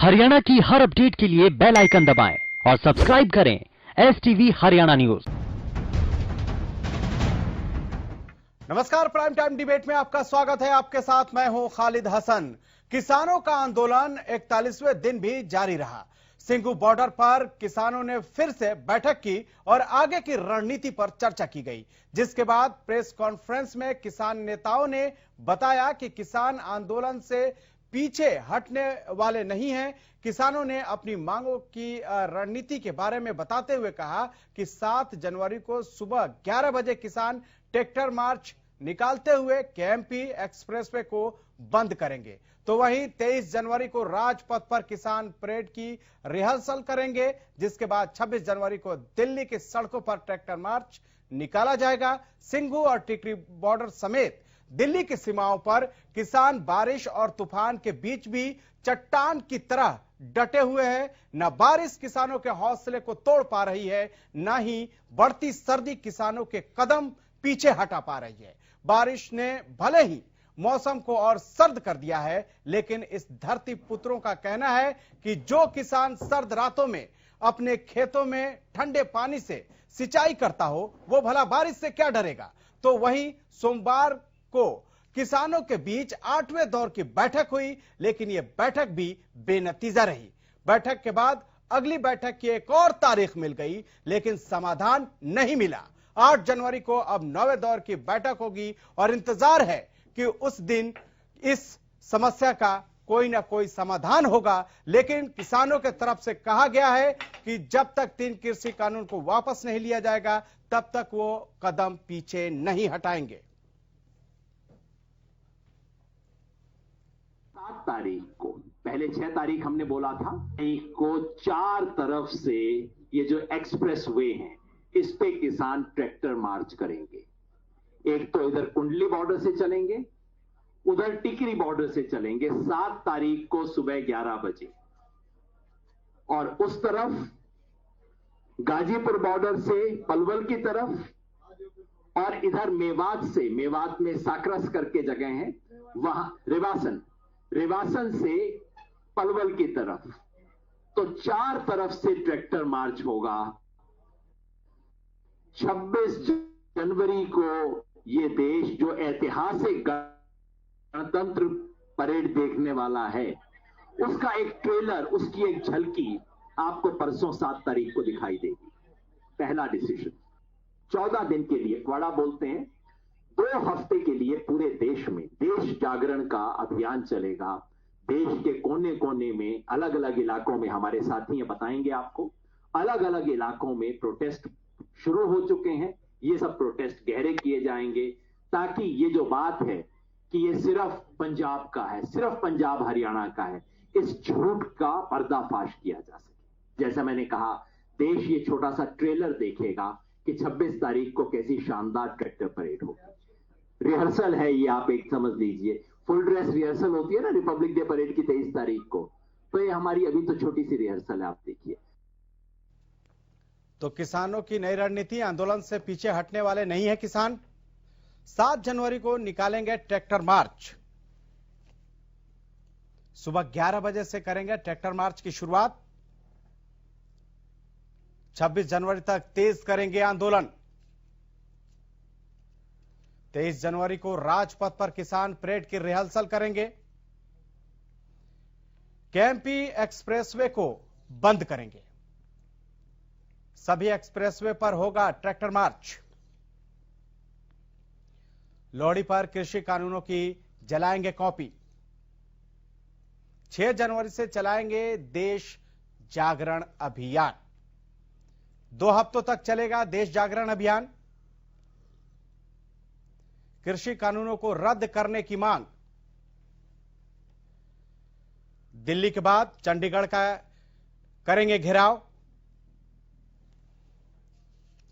हरियाणा की हर अपडेट के लिए बेल आइकन दबाएं और सब्सक्राइब करें STV हरियाणा न्यूज। नमस्कार, प्राइम टाइम डिबेट में आपका स्वागत है। आपके साथ मैं हूं खालिद हसन। किसानों का आंदोलन 41वें दिन भी जारी रहा। सिंघू बॉर्डर पर किसानों ने फिर से बैठक की और आगे की रणनीति पर चर्चा की गई, जिसके बाद प्रेस कॉन्फ्रेंस में किसान नेताओं ने बताया कि किसान आंदोलन से पीछे हटने वाले नहीं हैं। किसानों ने अपनी मांगों की रणनीति के बारे में बताते हुए कहा कि 7 जनवरी को सुबह 11 बजे किसान ट्रैक्टर मार्च निकालते हुए केएमपी एक्सप्रेसवे को बंद करेंगे। तो वहीं 23 जनवरी को राजपथ पर किसान परेड की रिहर्सल करेंगे, जिसके बाद 26 जनवरी को दिल्ली की सड़कों पर ट्रैक्टर मार्च निकाला जाएगा। सिंघू और टिकरी बॉर्डर समेत दिल्ली की सीमाओं पर किसान बारिश और तूफान के बीच भी चट्टान की तरह डटे हुए हैं। न बारिश किसानों के हौसले को तोड़ पा रही है, न ही बढ़ती सर्दी किसानों के कदम पीछे हटा पा रही है। बारिश ने भले ही मौसम को और सर्द कर दिया है, लेकिन इस धरती पुत्रों का कहना है कि जो किसान सर्द रातों में अपने खेतों में ठंडे पानी से सिंचाई करता हो, वो भला बारिश से क्या डरेगा। तो वहीं सोमवार को किसानों के बीच 8वें दौर की बैठक हुई, लेकिन यह बैठक भी बेनतीजा रही। बैठक के बाद अगली बैठक की एक और तारीख मिल गई, लेकिन समाधान नहीं मिला। 8 जनवरी को अब 9वें दौर की बैठक होगी और इंतजार है कि उस दिन इस समस्या का कोई ना कोई समाधान होगा। लेकिन किसानों के तरफ से कहा गया है कि जब तक 3 कृषि कानून को वापस नहीं लिया जाएगा, तब तक वो कदम पीछे नहीं हटाएंगे। 7 तारीख को, पहले 6 तारीख हमने बोला था, एक को 4 तरफ से ये जो एक्सप्रेस वे है, इस पे किसान ट्रैक्टर मार्च करेंगे। एक तो इधर कुंडली बॉर्डर से चलेंगे, उधर टिकरी बॉर्डर से चलेंगे 7 तारीख को सुबह 11 बजे, और उस तरफ गाजीपुर बॉर्डर से पलवल की तरफ, और इधर मेवात से, मेवात में साकरस करके जगह है, वहां रिवासन से पलवल की तरफ। तो 4 तरफ से ट्रैक्टर मार्च होगा। 26 जनवरी को ये देश जो ऐतिहासिक गणतंत्र परेड देखने वाला है, उसका एक ट्रेलर, उसकी एक झलकी आपको परसों 7 तारीख को दिखाई देगी। पहला डिसीजन 14 दिन के लिए, क्वाड़ा बोलते हैं, 2 हफ्ते के लिए पूरे देश में देश जागरण का अभियान चलेगा। देश के कोने कोने में, अलग अलग इलाकों में, हमारे साथी बताएंगे आपको, अलग अलग इलाकों में प्रोटेस्ट शुरू हो चुके हैं। ये सब प्रोटेस्ट गहरे किए जाएंगे, ताकि ये जो बात है कि ये सिर्फ पंजाब का है, सिर्फ पंजाब हरियाणा का है, इस झूठ का पर्दाफाश किया जा सके। जैसा मैंने कहा, देश ये छोटा सा ट्रेलर देखेगा कि 26 तारीख को कैसी शानदार ट्रैक्टर परेड होगी। रिहर्सल है ये, आप एक समझ लीजिए, फुल ड्रेस रिहर्सल होती है ना रिपब्लिक डे परेड की 23 तारीख को, तो ये हमारी अभी तो छोटी सी रिहर्सल है, आप देखिए। तो किसानों की नई रणनीति, आंदोलन से पीछे हटने वाले नहीं है किसान। 7 जनवरी को निकालेंगे ट्रैक्टर मार्च। सुबह 11 बजे से करेंगे ट्रैक्टर मार्च की शुरुआत। 26 जनवरी तक तेज करेंगे आंदोलन। 23 जनवरी को राजपथ पर किसान परेड की रिहर्सल करेंगे। केएमपी एक्सप्रेसवे को बंद करेंगे। सभी एक्सप्रेसवे पर होगा ट्रैक्टर मार्च। लोहड़ी पर कृषि कानूनों की जलाएंगे कॉपी। 6 जनवरी से चलाएंगे देश जागरण अभियान। 2 हफ्तों तक चलेगा देश जागरण अभियान। कृषि कानूनों को रद्द करने की मांग। दिल्ली के बाद चंडीगढ़ का करेंगे घेराव।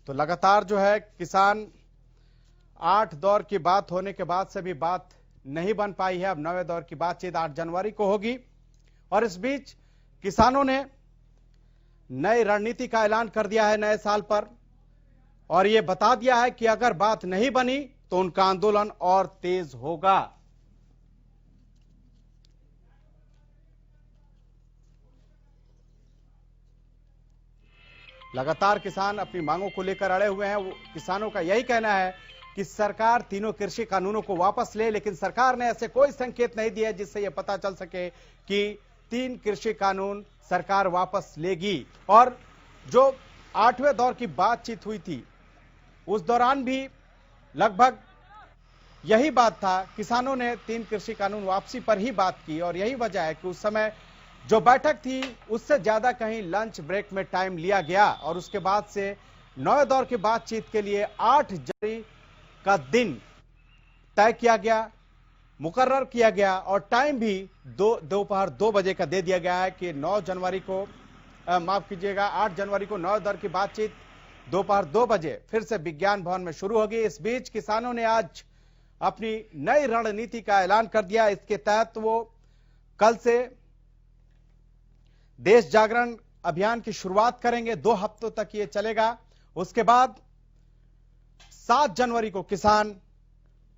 तो लगातार जो है किसान 8 दौर की बात होने के बाद से भी बात नहीं बन पाई है। अब 9वें दौर की बातचीत 8 जनवरी को होगी, और इस बीच किसानों ने नई रणनीति का ऐलान कर दिया है नए साल पर, और यह बता दिया है कि अगर बात नहीं बनी तो उनका आंदोलन और तेज होगा। लगातार किसान अपनी मांगों को लेकर अड़े हुए हैं। किसानों का यही कहना है कि सरकार तीनों कृषि कानूनों को वापस ले, लेकिन सरकार ने ऐसे कोई संकेत नहीं दिया जिससे यह पता चल सके कि 3 कृषि कानून सरकार वापस लेगी। और जो 8वें दौर की बातचीत हुई थी उस दौरान भी लगभग यही बात था, किसानों ने 3 कृषि कानून वापसी पर ही बात की और यही वजह है कि उस समय जो बैठक थी उससे ज्यादा कहीं लंच ब्रेक में टाइम लिया गया और उसके बाद से 9वें दौर की बातचीत के लिए 8 जनवरी का दिन तय किया गया, मुकर्रर किया गया और टाइम भी दोपहर 2 बजे का दे दिया गया है कि 9 जनवरी को माफ कीजिएगा 8 जनवरी को 9 दौर की बातचीत दोपहर 2 बजे फिर से विज्ञान भवन में शुरू होगी। इस बीच किसानों ने आज अपनी नई रणनीति का ऐलान कर दिया। इसके तहत वो कल से देश जागरण अभियान की शुरुआत करेंगे, 2 हफ्तों तक ये चलेगा। उसके बाद 7 जनवरी को किसान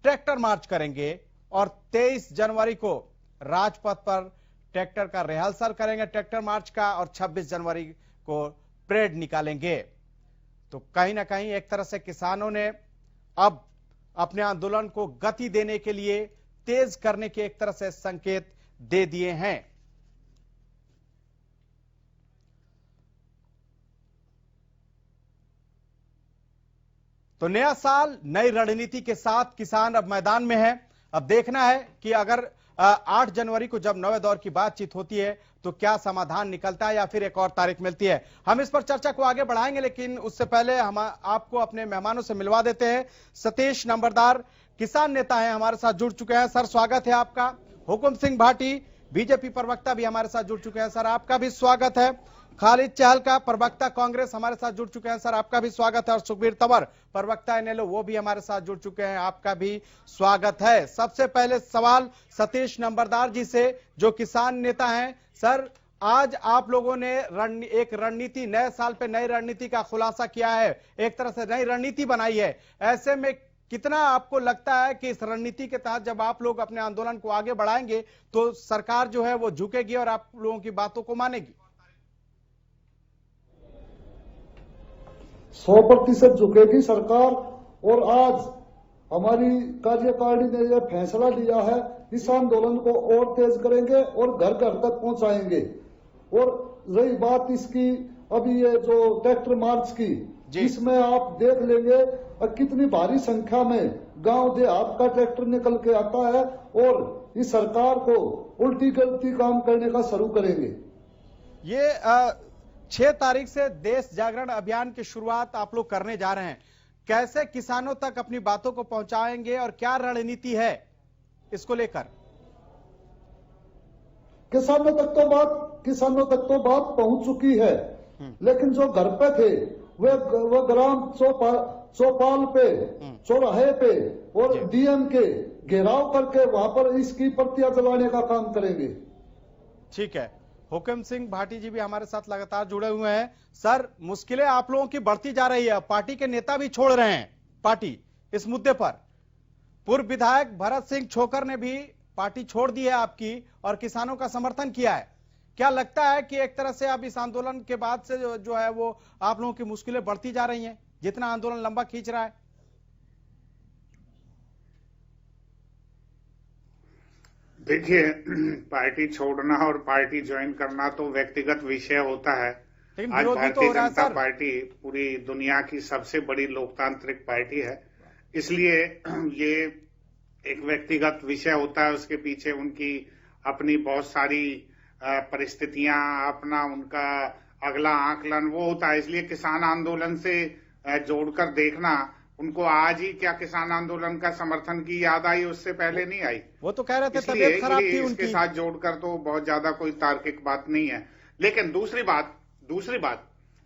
ट्रैक्टर मार्च करेंगे और 23 जनवरी को राजपथ पर ट्रैक्टर का रिहर्सल करेंगे, ट्रैक्टर मार्च का, और 26 जनवरी को परेड निकालेंगे। तो कहीं ना कहीं एक तरह से किसानों ने अब अपने आंदोलन को गति देने के लिए, तेज करने के एक तरह से संकेत दे दिए हैं। तो नया साल नई रणनीति के साथ किसान अब मैदान में है। अब देखना है कि अगर 8 जनवरी को जब 9वें दौर की बातचीत होती है तो क्या समाधान निकलता है या फिर एक और तारीख मिलती है। हम इस पर चर्चा को आगे बढ़ाएंगे, लेकिन उससे पहले हम आपको अपने मेहमानों से मिलवा देते हैं। सतीश नंबरदार किसान नेता हैं, हमारे साथ जुड़ चुके हैं। सर स्वागत है आपका। हुकुम सिंह भाटी बीजेपी प्रवक्ता भी हमारे साथ जुड़ चुके हैं, सर आपका भी स्वागत है। खालिद चहलका प्रवक्ता कांग्रेस हमारे साथ जुड़ चुके हैं, सर आपका भी स्वागत है। और सुखबीर तंवर प्रवक्ता इनेलो वो भी हमारे साथ जुड़ चुके हैं, आपका भी स्वागत है। सबसे पहले सवाल सतीश नंबरदार जी से, जो किसान नेता हैं। सर आज आप लोगों ने एक रणनीति, नए साल पे नई रणनीति का खुलासा किया है, एक तरह से नई रणनीति बनाई है। ऐसे में कितना आपको लगता है कि इस रणनीति के तहत जब आप लोग अपने आंदोलन को आगे बढ़ाएंगे तो सरकार जो है वो झुकेगी और आप लोगों की बातों को मानेगी? 100% झुकेगी सरकार। और आज हमारी कार्यकारिणी ने यह फैसला लिया है, इस आंदोलन को और तेज करेंगे और घर घर तक पहुंचाएंगे। और रही बात इसकी, अभी ये जो ट्रैक्टर मार्च की, इसमें आप देख लेंगे कितनी भारी संख्या में गांव देहात का ट्रैक्टर निकल के आता है और इस सरकार को उल्टी गलती काम करने का शुरू करेंगे। ये 6 तारीख से देश जागरण अभियान की शुरुआत आप लोग करने जा रहे हैं, कैसे किसानों तक अपनी बातों को पहुंचाएंगे और क्या रणनीति है इसको लेकर? किसानों तक तो बात पहुंच चुकी है, लेकिन जो घर पे थे वह ग्राम चौपाल पे, चौराहे पे और डीएम के घेराव करके वहां पर इसकी प्रतियां जलाने का काम करेंगे। ठीक है, हुकुम सिंह भाटी जी भी हमारे साथ लगातार जुड़े हुए हैं। सर मुश्किलें आप लोगों की बढ़ती जा रही है, पार्टी के नेता भी छोड़ रहे हैं पार्टी इस मुद्दे पर। पूर्व विधायक भरत सिंह छोकर ने भी पार्टी छोड़ दी है आपकी और किसानों का समर्थन किया है। क्या लगता है कि एक तरह से अब इस आंदोलन के बाद से जो है वो आप लोगों की मुश्किलें बढ़ती जा रही हैं, जितना आंदोलन लंबा खींच रहा है? देखिए, पार्टी छोड़ना और पार्टी ज्वाइन करना तो व्यक्तिगत विषय होता है। आज भारतीय जनता पार्टी पूरी दुनिया की सबसे बड़ी लोकतांत्रिक पार्टी है, इसलिए ये एक व्यक्तिगत विषय होता है। उसके पीछे उनकी अपनी बहुत सारी परिस्थितियां, अपना उनका अगला आकलन वो होता है। इसलिए किसान आंदोलन से जोड़कर देखना, उनको आज ही क्या किसान आंदोलन का समर्थन की याद आई, उससे पहले नहीं आई। वो तो कह रहे थे तबीयत खराब थी उनकी। इसके साथ जोड़कर तो बहुत ज्यादा कोई तार्किक बात नहीं है। लेकिन दूसरी बात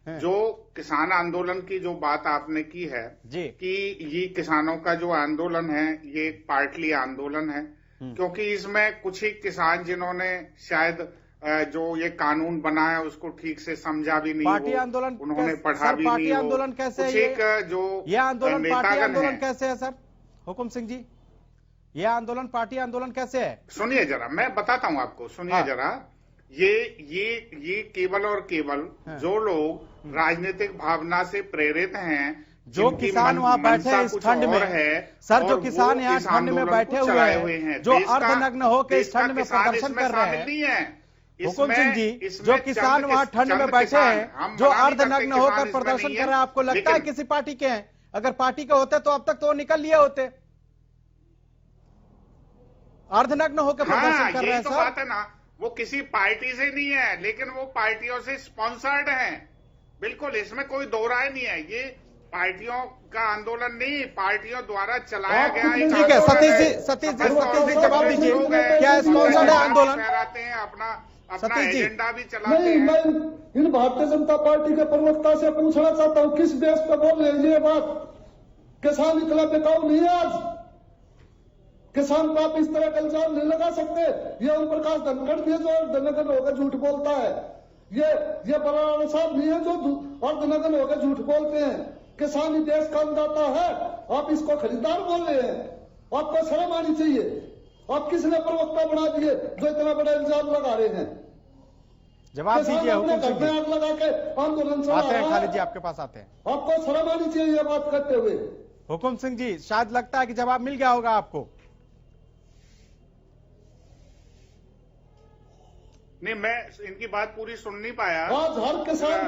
जो किसान आंदोलन की जो बात आपने की है कि ये किसानों का जो आंदोलन है ये एक पार्टली आंदोलन है, क्योंकि इसमें कुछ ही किसान जिन्होंने शायद जो ये कानून बना है उसको ठीक से समझा भी नहीं, पार्टी आंदोलन उन्होंने पढ़ा भी नहीं। पार्टी आंदोलन कैसे है ये? जो ये आंदोलन पार्टी आंदोलन कैसे है सर हुकुम सिंह जी? ये आंदोलन पार्टी आंदोलन कैसे है? सुनिए जरा, मैं बताता हूं आपको, सुनिए जरा। ये केवल और केवल जो लोग राजनीतिक भावना से प्रेरित हैं, जो किसान वहां बैठे हैं इस ठंड में सर, जो किसान यहाँ ठंड में बैठे हुए हैं, जो अर्धनग्न होकर इस ठंड में प्रदर्शन कर रहे हैं, हुकुम सिंह जी, जो किसान वहां ठंड में बैठे हैं, जो अर्धनग्न होकर प्रदर्शन कर रहे हैं, आपको लगता है किसी पार्टी के हैं? अगर पार्टी के होते तो अब तक तो वो निकल लिए होते। अर्धनग्न होकर प्रदर्शन कर रहे हैं तो बात है ना, वो किसी पार्टी से नहीं है, लेकिन वो पार्टियों से स्पॉन्सर्ड हैं। बिल्कुल, इसमें कोई दो राय नहीं है। ये पार्टियों का आंदोलन नहीं, पार्टियों द्वारा चलाया गया। ठीक है सतीश जी जवाब दीजिए, क्या स्पॉन्सर्ड है आंदोलन? हैं अपना एजेंडा भी चलाते हैं। मैं इन भारतीय जनता पार्टी के प्रवक्ता से पूछना चाहता हूँ, किस बेस पर बोल रहे हैं ये बात? किसान इतना बेकाऊ नहीं है आज। किसान को आप इस तरह का इल्जाम नहीं लगा सकते। ये ओम प्रकाश धनखड़ भी है जो अर्धनग्न होकर झूठ बोलता है। ये बलराम साहब नहीं है जो अर्धनग्न होकर झूठ बोलते हैं। किसान ही देश का अन्नदाता है, आप इसको खरीदार बोल रहे हैं। आपको शर्म आनी चाहिए। आप किसने प्रवक्ता बना दिए जो इतना बड़ा इल्जाम लगा रहे हैं? जवाब दीजिए हुकुम सिंह जी। आग लगा के आंदोलन चला आते हैं, खालिद जी आपके पास आते हैं। आपको शर्म आनी चाहिए ये बात करते हुए। हुकुम सिंह जी, शायद लगता है कि जवाब मिल गया होगा आपको। नहीं, मैं इनकी बात पूरी सुन नहीं पाया। आज हर किसान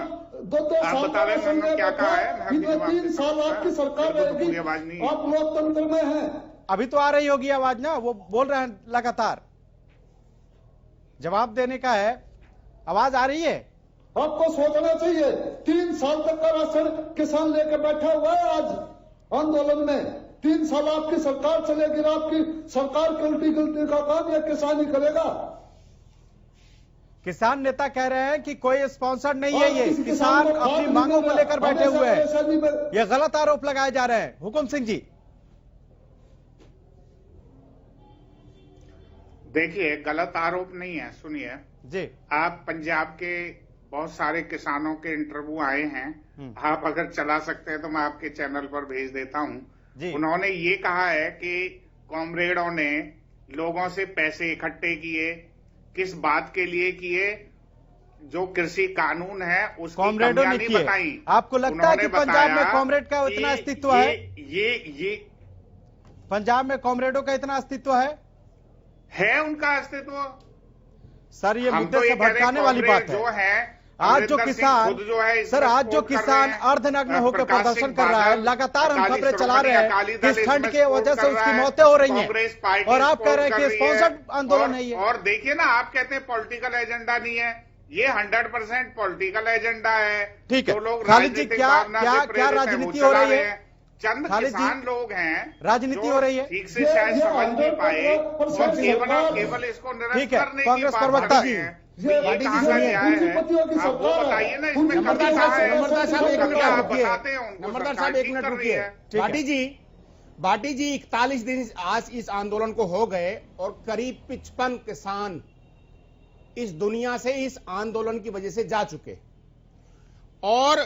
दो आप बता रहे हैं क्या कहा है? इनमें 3 साल आपकी सरकार रहेगी, आप लोकतंत्र में हैं। अभी तो आ रही होगी आवाज ना, वो बोल रहे हैं लगातार। जवाब देने का है, आवाज आ रही है। आपको सोचना चाहिए, 3 साल तक का राशन किसान लेकर बैठा हुआ है आज आंदोलन में। 3 साल आपकी सरकार चलेगी, आपकी सरकार की उल्टी गिनती का काम यह किसान ही करेगा। किसान नेता कह रहे हैं कि कोई स्पॉन्सर नहीं है, ये किसान अपनी मांगों को लेकर बैठे हुए हैं। ये गलत आरोप लगाए जा रहे हैं। हुकुम सिंह जी, देखिए, गलत आरोप नहीं है। सुनिए जी, आप पंजाब के बहुत सारे किसानों के इंटरव्यू आए हैं, आप अगर चला सकते हैं तो मैं आपके चैनल पर भेज देता हूं। उन्होंने ये कहा है कि कॉमरेडों ने लोगों से पैसे इकट्ठे किए, किस बात के लिए किए? जो कृषि कानून है उसकी कॉमरेडों ने किए। बताई। आपको लगता है कि पंजाब में कॉमरेड का इतना अस्तित्व है? ये पंजाब में कॉमरेडों का इतना अस्तित्व है उनका अस्तित्व। सर, ये मुद्दे से भटकाने वाली बात है। जो है आज जो किसान सर, आज जो किसान अर्धनग्न होकर प्रदर्शन कर रहा है, लगातार हम खबरें चला रहे हैं कि इस ठंड की वजह से उसकी मौतें हो रही हैं, और आप कह रहे हैं कि स्पॉन्सर्ड आंदोलन है ये। और देखिए ना, आप कहते हैं पॉलिटिकल एजेंडा नहीं है, ये 100% पॉलिटिकल एजेंडा है। ठीक है, तो लोग खालिद जी, क्या राजनीति हो रही है? चंद किसान लोग हैं, राजनीति हो रही है, ठीक से शायद समझ नहीं पाए, और केवल इसको निरस्त करने की कांग्रेस प्रवक्ता है। ये कहाँ का न्याय है? आप वो बताइए ना, इसमें नंबरदार साहब एक मिनट रुकिए। भाटी जी 41 दिन आज इस आंदोलन को हो गए, और करीब 55 किसान इस दुनिया से इस आंदोलन की वजह से जा चुके। और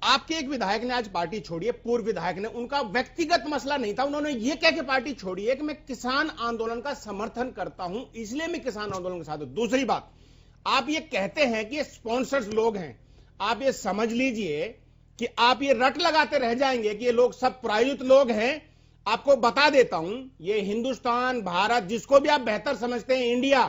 आपके एक विधायक ने आज पार्टी छोड़ी है, पूर्व विधायक ने, उनका व्यक्तिगत मसला नहीं था, उन्होंने ये कह के पार्टी छोड़ी है कि मैं किसान आंदोलन का समर्थन करता हूं, इसलिए मैं किसान आंदोलन के साथ हूं। दूसरी बात, आप ये कहते हैं कि ये स्पॉन्सर्स लोग हैं, आप ये समझ लीजिए कि आप ये रट लगाते रह जाएंगे कि ये लोग सब प्रायोजित लोग हैं। आपको बता देता हूं, ये हिंदुस्तान, भारत, जिसको भी आप बेहतर समझते हैं, इंडिया,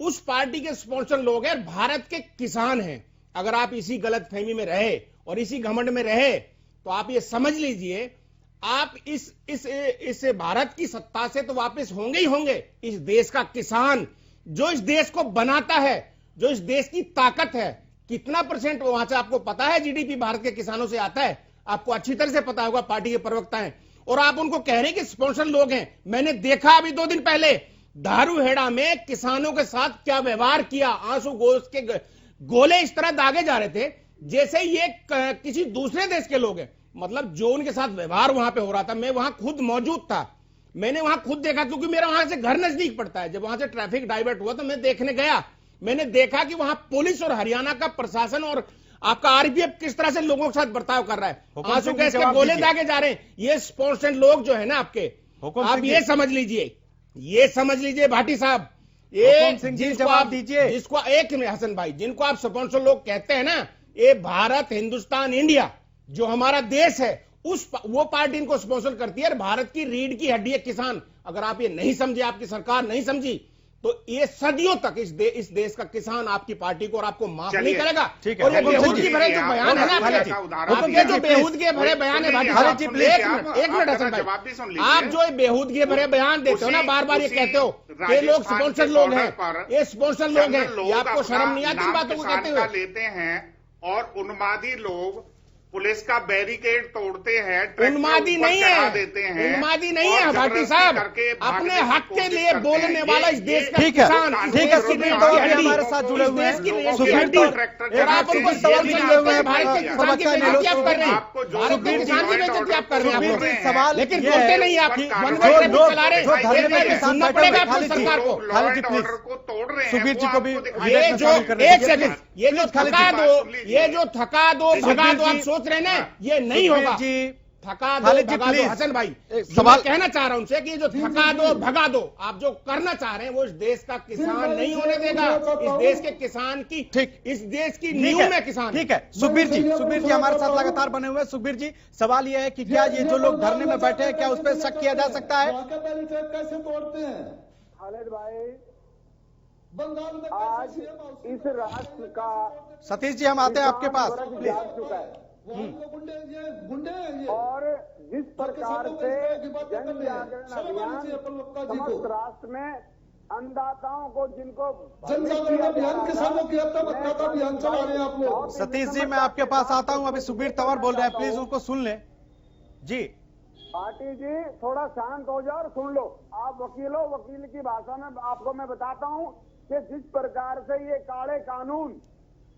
उस पार्टी के स्पॉन्सर लोग हैं, भारत के किसान हैं। अगर आप इसी गलतफहमी में रहे और इसी घमंड में रहे तो आप ये समझ लीजिए, आप इस भारत की सत्ता से तो वापस होंगे ही होंगे। इस देश का किसान, जो इस देश को बनाता है, जो इस देश की ताकत है, कितना % वहां से आपको पता है जीडीपी भारत के किसानों से आता है? आपको अच्छी तरह से पता होगा, पार्टी के प्रवक्ता हैं। और आप उनको कह रहे हैं कि स्पॉन्सर लोग हैं। मैंने देखा अभी 2 दिन पहले धारूहेड़ा में किसानों के साथ क्या व्यवहार किया। आंसू गोश्त के गोले इस तरह दागे जा रहे थे जैसे ये किसी दूसरे देश के लोग हैं। मतलब जो उनके साथ व्यवहार वहां पे हो रहा था, मैं वहां खुद मौजूद था, मैंने वहां खुद देखा, क्योंकि मेरा वहां से घर नजदीक पड़ता है। जब वहां से ट्रैफिक डाइवर्ट हुआ तो मैं देखने गया, मैंने देखा कि वहां पुलिस और हरियाणा का प्रशासन और आपका आरपीएफ किस तरह से लोगों के साथ बर्ताव कर रहा है। आंसू गैस के गोले दागे जा रहे हैं। ये स्पॉन्सर्ड लोग जो है ना आपके, आप ये समझ लीजिए भाटी साहब, हुकुम सिंह जी जवाब दीजिए। जिसको एक मिनट हसन भाई, जिनको आप स्पॉन्सर लोग कहते हैं ना, ये भारत, हिंदुस्तान, इंडिया जो हमारा देश है, वो पार्टी इनको स्पॉन्सर करती है। भारत की रीढ़ की हड्डी है किसान। अगर आप ये नहीं समझे, आपकी सरकार नहीं समझी, तो ये सदियों तक इस देश का किसान आपकी पार्टी को और आपको माफ नहीं करेगा। ठीक है, और ये बेहूदगी भरे जो बयान है ना आपके जो बेहूदगी भरे बयान है, एक मिनट हसन भाई, आप जो बेहूदगी भरे बयान देते हो ना, बार बार ये कहते हो ये लोग स्पॉन्सर लोग हैं, ये स्पॉन्सर लोग हैं, ये आपको शर्म नहीं आती इन बातों को कहते हुए? लेते हैं और उन्मादी लोग पुलिस का बैरिकेड तोड़ते हैं, उन्मादी नहीं है, देते हैं, उन्मादी नहीं है भाटी साहब, अपने हक के लिए बोलने वाला इस देश का किसान, ठीक है, सुप्रीम कोर्ट भी हमारे साथ जुड़े हुए हैं, सुप्रीम कोर्ट आप उनको सवाल जुड़े हैं, भारत के किसान की बेइज्जती आप कर रहे हैं, भारत के किसान की बेइज्जती आप कर रहे हैं, सवाल लेकिन बोलते नहीं आप, चला रहे, सुनना पड़ेगा आपको सरकार को। तोड़ रहे हैं, सुबीर जी को भी ये जो एक सेकंड, ये जो थका दो भगा दो आप सोच रहे हैं ना, ये नहीं होगा। थका दो भगा दो, हसन भाई सवाल कहना चाह रहा हूं उनसे कि ये जो थका दो भगा दो आप जो करना चाह रहे हैं, वो इस देश का किसान नहीं होने देगा। इस देश के किसान की, ठीक, इस देश की नींव में किसान। ठीक है, सुखबीर जी हमारे साथ लगातार बने हुए हैं। सुखबीर जी, सवाल यह है कि क्या ये जो लोग धरने में बैठे हैं, क्या उस पर शक किया जा सकता है? कैसे तोड़ते हैं खालिद भाई? बंगाल में आज इस राष्ट्र का सतीश जी, हम आते हैं आपके पास प्लीज। चुका है गुंडे और जिस प्रकार से जन जागरण अभियान समस्त राष्ट्र में अन्नदाताओं को, जिनको जनजागरण अभियान, किसानों की आत्महत्या का अभियान चला रहे हैं आप लोग। सतीश जी, मैं आपके पास आता हूं, अभी सुखबीर तंवर बोल रहे हैं, प्लीज उनको सुन लें जी। पार्टी जी थोड़ा शांत हो जाओ और सुन लो। आप वकील हो, वकील की भाषा में आपको मैं बताता हूं कि जिस प्रकार से ये काले कानून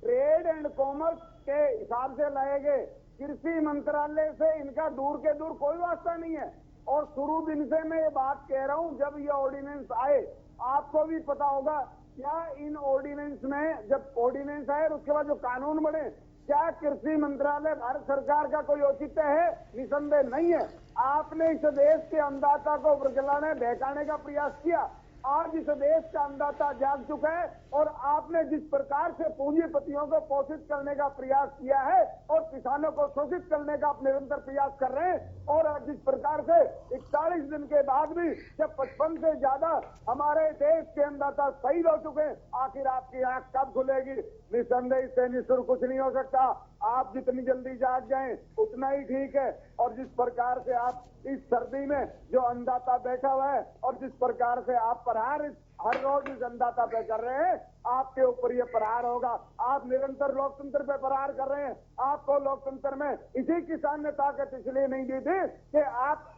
ट्रेड एंड कॉमर्स के हिसाब से लाए गए, कृषि मंत्रालय से इनका दूर के दूर कोई वास्ता नहीं है। और शुरू दिन से मैं ये बात कह रहा हूं, जब ये ऑर्डिनेंस आए, आपको भी पता होगा, क्या इन ऑर्डिनेंस में, जब ऑर्डिनेंस आए और उसके बाद जो कानून बने, क्या कृषि मंत्रालय भारत सरकार का कोई औचित्य है? निसंदेह नहीं है। आपने इस देश के अन्नदाता को बरगलाने, बहकाने का प्रयास किया। आज इस देश का अन्नदाता जाग चुका है और आपने जिस प्रकार से पूंजीपतियों को पोषित करने का प्रयास किया है और किसानों को शोषित करने का आप निरंतर प्रयास कर रहे हैं, और जिस प्रकार से 41 दिन के बाद भी जब 55 से ज्यादा हमारे देश के अन्नदाता शहीद हो चुके हैं, आखिर आपकी आंख कब खुलेगी? निसंदेह इससे निःशुल्क कुछ नहीं हो सकता। आप जितनी जल्दी जाग जाएं उतना ही ठीक है। और जिस प्रकार से आप इस सर्दी में जो अन्नदाता बैठा हुआ है और जिस प्रकार से आप प्रहार हर रोज इस अन्नदाता पे कर रहे हैं, आपके ऊपर ये प्रहार होगा। आप निरंतर लोकतंत्र पे प्रहार कर रहे हैं। आपको लोकतंत्र में इसी किसान ने ताकत इसलिए नहीं दी थी कि आप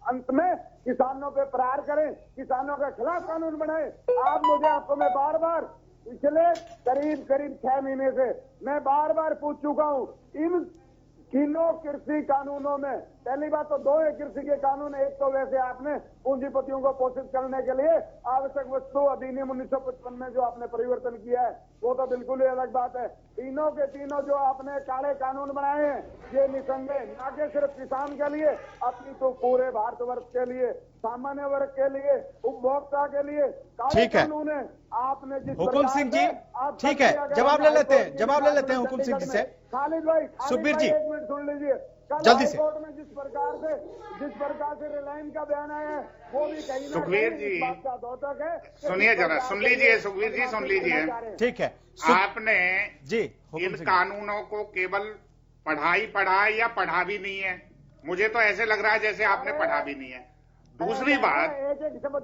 अंत में किसानों पे प्रहार करें, किसानों के खिलाफ कानून बनाए। आपको मैं बार बार पिछले करीब 6 महीने से मैं बार बार पूछ चुका हूं, इन तीनों कृषि कानूनों में पहली बात तो 2 है कृषि के कानून। एक तो वैसे आपने पूंजीपतियों को पोषित करने के लिए आवश्यक वस्तु अधिनियम 1955 में जो आपने परिवर्तन किया है, वो तो बिल्कुल ही अलग बात है। तीनों के तीनों जो आपने काले कानून बनाए हैं, ये निसंदेह ना कि सिर्फ किसान के लिए, अपनी तो पूरे भारतवर्ष के लिए, सामान्य वर्ग के लिए, उपभोक्ता के लिए काले कानून है। आपने जिस हुकुम सिंह जी, ठीक है, जवाब ले लेते हैं हुकुम सिंह जी से। खालिद भाई, सुखबीर जी, 1 मिनट सुन लीजिए। जल्दी से। कोर्ट में जिस प्रकार से रिलायंस का बयान आया है, वो भी कहीं ना सुखबीर कहीं जी, इस बात का द्योतक है। सुनिए जरा, सुन लीजिए सुखबीर जी, सुन लीजिए। ठीक है, आपने जी इन कानूनों को केवल पढ़ा या पढ़ा भी नहीं है। मुझे तो ऐसे लग रहा है जैसे आपने पढ़ा भी नहीं है। दूसरी बात,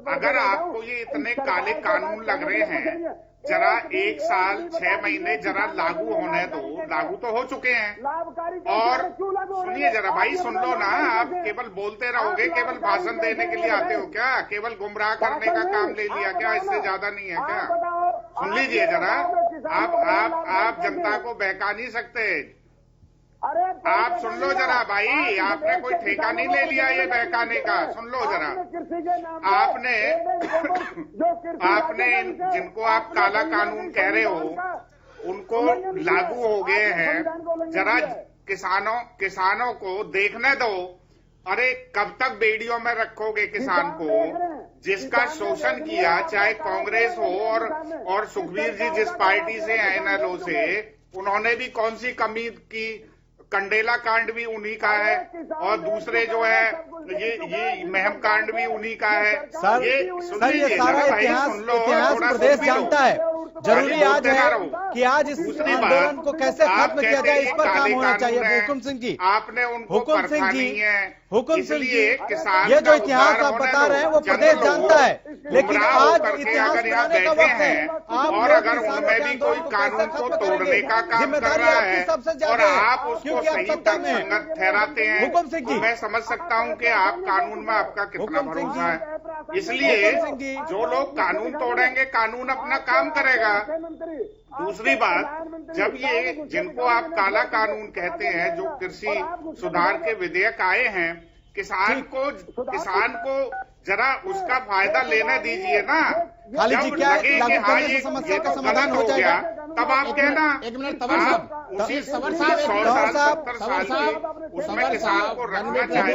अगर आपको ये इतने काले कानून लग रहे हैं, जरा 1 साल 6 महीने जरा लागू होने दो। लागू तो हो चुके हैं। और सुनिए जरा भाई, सुन लो ना। आप केवल बोलते रहोगे, केवल भाषण देने के लिए आते हो क्या? केवल गुमराह करने का काम ले लिया क्या? इससे ज्यादा नहीं है क्या? सुन लीजिए जरा, आप जनता को बहका नहीं सकते। आप सुन लो जरा भाई, आपने कोई ठेका नहीं ले लिया ये बहकाने का। सुन लो जरा, आपने जिनको आप काला कानून कह रहे हो, उनको लागू हो गए हैं। जरा किसानों को देखने दो। अरे कब तक बेड़ियों में रखोगे किसान को? जिसका शोषण किया, चाहे कांग्रेस हो और सुखबीर जी जिस पार्टी से हैं, एनएलओ से, उन्होंने भी कौन सी कमी की? कंडेला कांड भी उन्हीं का है और दूसरे जो है ये महम कांड भी उन्हीं का है। सर ये सारा इतिहास प्रदेश जानता है। जरूरी आज है कि आज इस आंदोलन को कैसे खत्म किया जाए, इस पर काम होना चाहिए। हुकुम सिंह जी, आपने उनको परखा नहीं है। हुकुम सिंह जी, ये जो इतिहास आप बता रहे हैं वो प्रदेश जानता है, लेकिन आज इतिहास बनाने का वक्त है। आप और अगर उनमें भी कोई कानून को तोड़ने का काम कर रहा है और आप उसको सही संगत ठहराते हैं, हुकुम सिंह जी, मैं समझ सकता हूं कि आप कानून में आपका कितना भरोसा है। इसलिए जो लोग कानून तोड़ेंगे, कानून अपना काम करेगा। दूसरी बात, जब ये जिनको आप काला कानून कहते हैं, जो कृषि सुधार के विधेयक आए हैं, किसान को जरा उसका फायदा लेने दीजिए ना। खाली जी, क्या लागू करने से समस्या का समाधान हो जाएगा? तब आप कहना। एक मिनट, तंवर साहब, उसी तंवर 100 साहब, साल उसमें किसान को रखना चाहिए।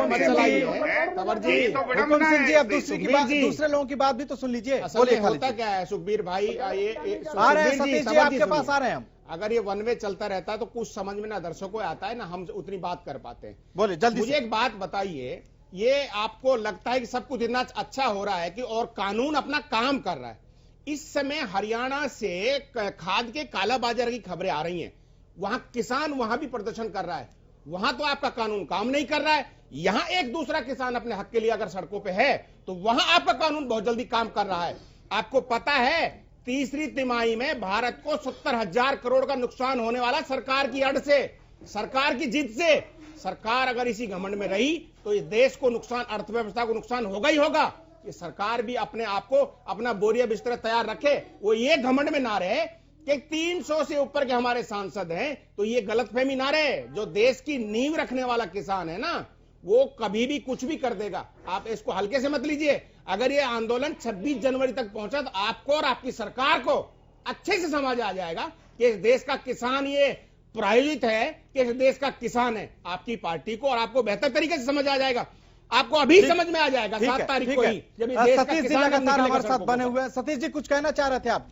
हुकुम सिंह जी, अब दूसरे लोगों की बात भी तो सुन लीजिए। बोलिए, होता क्या है सुखबीर भाई, ये आ रहे हैं सतीश जी, आपके पास आ रहे हैं हम। अगर ये वन वे चलता रहता है तो कुछ समझ में ना दर्शकों को आता है ना हम उतनी बात कर पाते हैं। बोले जल्दी। मुझे एक बात बताइए, ये आपको लगता है कि सब कुछ इतना अच्छा हो रहा है कि और कानून अपना काम कर रहा है? इस समय हरियाणा से खाद के काला बाजार की खबरें आ रही हैं, वहां किसान वहां भी प्रदर्शन कर रहा है, वहां तो आपका कानून काम नहीं कर रहा है। यहां एक दूसरा किसान अपने हक के लिए अगर सड़कों पे है तो वहां आपका कानून बहुत जल्दी काम कर रहा है। आपको पता है तीसरी तिमाही में भारत को 70,000 करोड़ का नुकसान होने वाला सरकार की अड़ से, सरकार की जिद से। सरकार अगर इसी घमंड में रही तो इस देश को नुकसान, अर्थव्यवस्था को नुकसान होगा ही होगा। ये सरकार भी अपने आप को, अपना बोरिया बिस्तर तैयार रखे, वो ये घमंड में ना रहे कि 300 से ऊपर के हमारे सांसद हैं, तो ये गलतफहमी ना रहे। जो देश की नींव रखने वाला किसान है ना, वो कभी भी कुछ भी कर देगा। आप इसको हल्के से मत लीजिए। अगर ये आंदोलन 26 जनवरी तक पहुंचा तो आपको और आपकी सरकार को अच्छे से समझ आ जाएगा कि इस देश का किसान ये प्रायोजित है, कि इस देश का किसान है। आपकी पार्टी को और आपको बेहतर तरीके से समझ आ जाएगा। आपको अभी समझ में आ जाएगा 7 तारीख को ही, जब इस देश का सतीश जी किसान लगातार हमारे साथ बने हुए हैं। सतीश जी कुछ कहना चाह रहे थे आप?